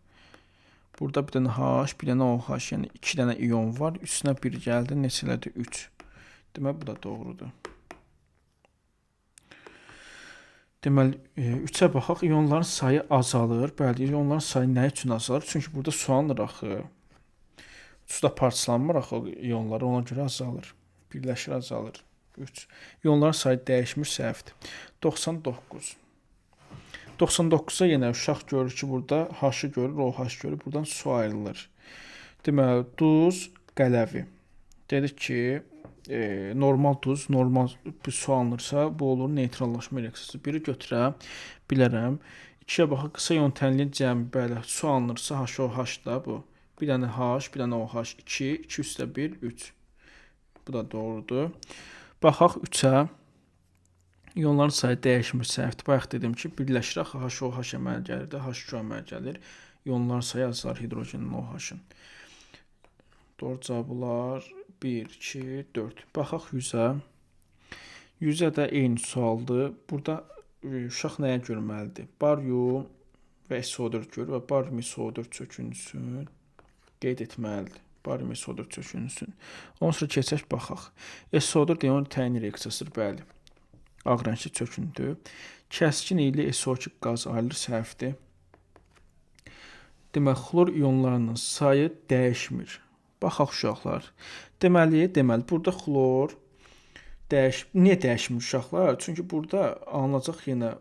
[SPEAKER 1] Burada bir dənə H, bir dənə OH, yəni 2 dənə ion var. Üstünə 1 gəldi, neçə elədi? 3. Deməli, bu da doğrudur. Deməli, 3-ə baxaq, ionların sayı azalır. Bəli, ionların sayı nə üçün azalır? Çünki burada su alınır axı. Suda parçalanmır axı ionlar, ona görə azalır. Birləşir, azalır. 3. İonların sayı dəyişmir, səhvdir. 99. 99-a yenə uşaq görür ki, burada H-ı görür, OH görür. Buradan su ayrılır. Deməli, duz, qələvi. Dedik ki, normal duz, normal bir su alınırsa, bu olur neytrallaşma reaksiyası. Biri götürə bilərəm. 2-yə baxaq, qısa ion tənliyin cəmi, bəli, su alınırsa HOH da bu. Bir dənə H, bir dənə OH, 2, 2 üstə 1, 3. Bu da doğrudur. Baxaq 3-ə. İonların sayı dəyişmir, səhvdir. Bayaq dedim ki, birləşir axı HOH əmələ gəlir də, H2O əmələ gəlir. İonların sayı azalır hidrogenin, OH-ın. Doğru cavablar 1, 2, 4. Baxaq 100-ə. 100-ə də eyni sualdır. Burada uşaq nəyə görməlidir? Baryum və SO4 görür və baryum SO4 çökünsün qeyd etməlidir. Baryum SO4 çökünsün. Ondan sonra keçək baxaq. SO4 ion təyin reaksiyasıdır, bəli. Ağ rəngli çöküntü. Kəskin iyili SO2 qaz ayrılır, səhvdir. Deməli, xlor ionlarının sayı dəyişmir. Baxaq uşaqlar. Deməli, burada xlor niyə dəyişmir uşaqlar? Çünki burada alınacaq yenə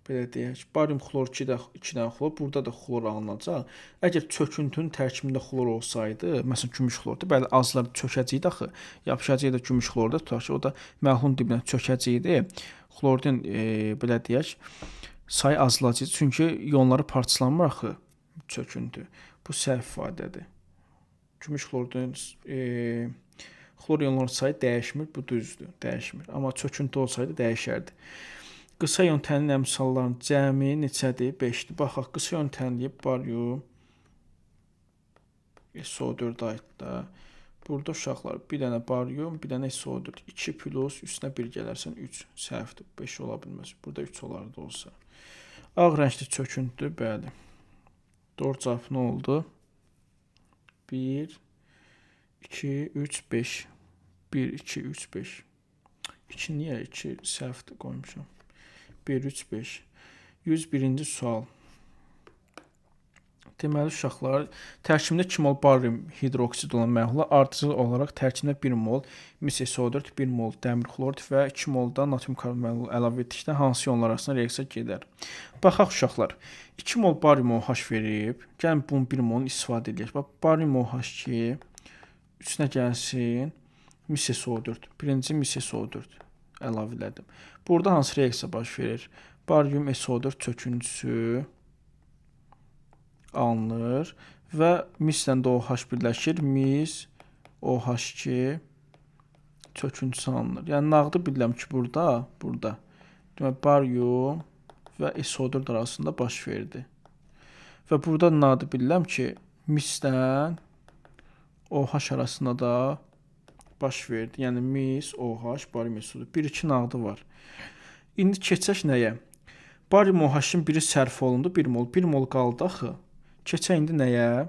[SPEAKER 1] belə deyək, baryum xlor 2 dənə xlor, burada da xlor alınacaq. Əgər çöküntünün tərkibində xlor olsaydı, məsələn gümüş xlordur, bəli azlar çökəcəkdi axı, yapışacaqdı gümüş xlorda, tutaq ki, o da məhlulun dibinə çökəcəkdi. Xlorun belə deyək, sayı azalacaq, çünki ionları parçalanmır axı çöküntü. Bu səhv ifadədir. Gümüş xlorun xlor ionların sayı dəyişmir, bu düzdür, dəyişmir. Amma çöküntü olsaydı dəyişərdi. Qısa ion tənli əmsalların cəmi neçədir? 5-dir. Baxaq, qısa ion tənliyə baryum SO4 aiddir. Burada uşaqlar bir dənə baryum, bir dənə SO4. 2 plus üstünə 1 gələrsən 3. Səhvdir. 5 ola bilməz. Burada 3 olardı olsa. Ağ rəngli çöküntüdür, bəli. Doğru cavab nə oldu? 1, 2, 3, 5. 1, 2, 3, 5. 2 niyə? 2 səhvdir qoymuşam. 1, 3, 5. 101-ci sual. Deməli, uşaqlar, tərkibində 2 mol baryum hidroksid olan məhlula ardıcıl olaraq tərkibində 1 mol mis SO4, 1 mol dəmir xlorür və 2 mol da natrium karbon məhlulu əlavə etdikdə hansı ionlar arasında reaksiya gedər? Baxaq uşaqlar, 2 mol baryum OH verib, gəlin bunun 1 molunu istifadə edək. Bax, baryum OH2 üstünə gəlsin mis SO4. Birinci mis SO4 əlavə elədim. Burada hansı reaksiya baş verir? Baryum SO4 çöküntüsü alınır və mislə də OH birləşir. Mis OH2 çöküntüsü alınır. Yəni nağdı bilirəm ki, burada demək baryum və SO4 arasında baş verdi. Və burada nağdı bilirəm ki, misdən OH arasında da baş verdi. Yəni mis OH baryum SO4. 1-2 nağdı var. İndi keçək nəyə? Baryum OH-in biri sərf olundu 1 mol. 1 mol qaldı axı. Keçək indi nəyə?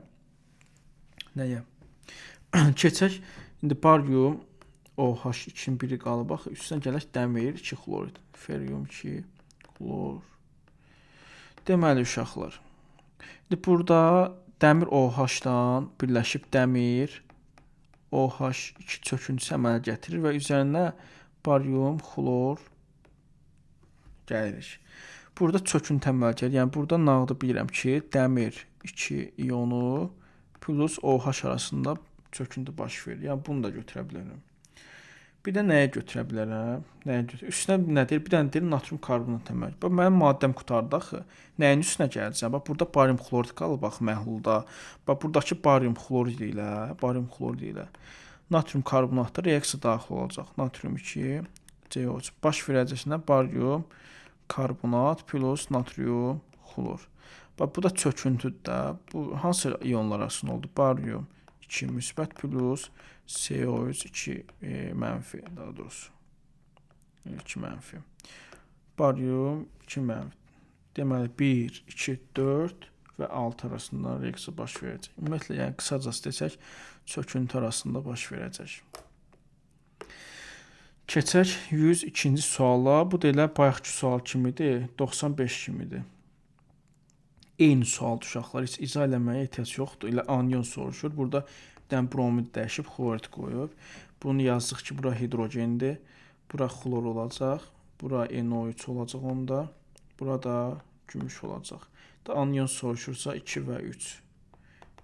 [SPEAKER 1] Keçək indi baryum OH2-in biri qalıb axı. Üstünə gələk dəmir 2 xlorid. Ferium 2 xlor. Deməli uşaqlar. İndi burada dəmir OH-dan birləşib dəmir OH2 çöküntüsü əmələ gətirir və üzərinə baryum xlor gəlirik. Burada çöküntü əmələ gəlir. Yəni burada nağdı bilirəm ki, dəmir 2 ionu plus OH arasında çöküntü baş verir. Yəni bunu da götürə bilərəm. Bir də nəyə götürə bilərəm? Nəyə götür? Üstünə nədir? Bir dənə deyir natrium karbonat əmək. Bax mənim maddəm qurtardı axı. Nəyin üstünə gələcəm? Bax burada barium xlorid qalır bax məhlulda. Bax buradakı barium xlorid ilə, barium xlorid ilə natrium karbonatda reaksiya daxil olacaq. Natrium 2 CO3 baş verəcəsinə barium karbonat plus natrium xlor. Bax bu da çöküntüdür də. Bu hansı ionlar arasında oldu? Barium 2 müsbət plus CO3 2 mənfi, daha doğrusu 2 mənfi. Barium 2 mənfi. Deməli 1, 2, 4 və 6 arasında reaksiya baş verəcək. Ümumiyyətlə, yəni qısacası desək, çöküntü arasında baş verəcək. Keçək 102-ci suala. Bu da elə bayaqki sual kimidir, 95 kimidir. Eyni sual uşaqlar, heç izah eləməyə ehtiyac yoxdur. Elə anion soruşur. Burada bir dənə bromid dəyişib, xlorid qoyub. Bunu yazdıq ki, bura hidrogendir. Bura xlor olacaq. Bura NO3 olacaq onda. Burada gümüş olacaq. Da anion soruşursa 2 və 3.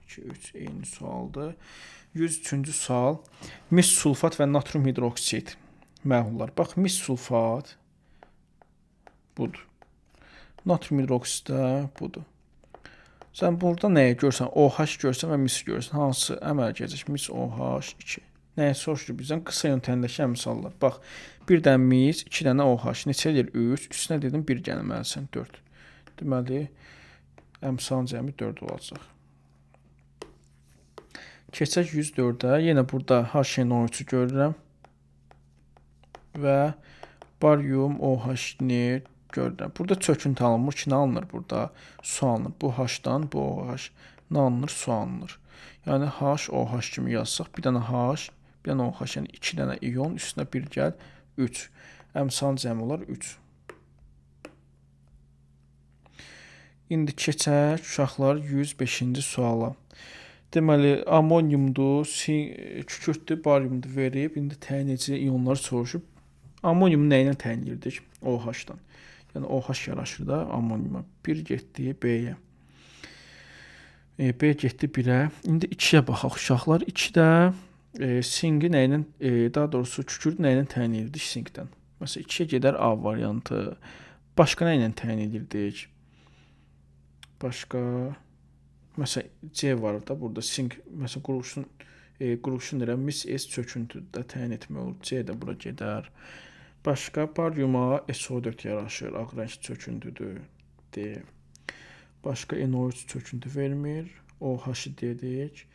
[SPEAKER 1] 2, 3 eyni sualdır. 103-cü sual. Mis sulfat və natrium hidroksid məhlullar. Bax, mis sulfat budur. Natrium hidroksid də budur. Sən burada nəyə görsən? OH görsən və mis görsən. Hansı əməl gələcək? Mis OH2. Nəyə soruşur bizdən? Qısa yöntəmdəki əmsallar. Bax, bir dənə mis, 2 dənə OH. Neçə edir? 3. Üstünə dedim 1 gəlməlisən. 4. Deməli, əmsalın cəmi 4 olacaq. Keçək 104-ə. Yenə burada HNO3-ü görürəm. Və barium OH-ni görürəm. Burada çöküntü alınmır ki, nə alınır burada? Su alınır. Bu H-dan bu OH. Nə alınır? Su alınır. Yəni HOH kimi yazsaq, bir dənə H, bir dənə OH, yəni 2 dənə ion, üstünə 1 gəl, 3. Əmsalın cəmi olar 3. İndi keçək uşaqlar 105-ci suala. Deməli, amoniumdur, kükürdür, bariumdur verib. İndi təyin edici ionları soruşub. Amoniumu nə ilə təyin edirdik? OH-dan. Yəni OH yaraşır da amoniuma. 1 getdi B-yə. B getdi 1-ə. İndi 2-yə baxaq uşaqlar. 2-də sinqi nə ilə, daha doğrusu kükürdü nə ilə təyin edirdik sinqdən? Məsələn, 2-yə gedər A variantı. Başqa nə ilə təyin edirdik? Başqa məsələn C var da burada sinq, məsələn quruluşun deyirəm, mis S çöküntüdür də təyin etmək olur. C də bura gedər. Başqa bariuma SO4 yaraşır, ağ rəng çöküntüdür. D. Başqa NO3 çöküntü vermir. OH dedik.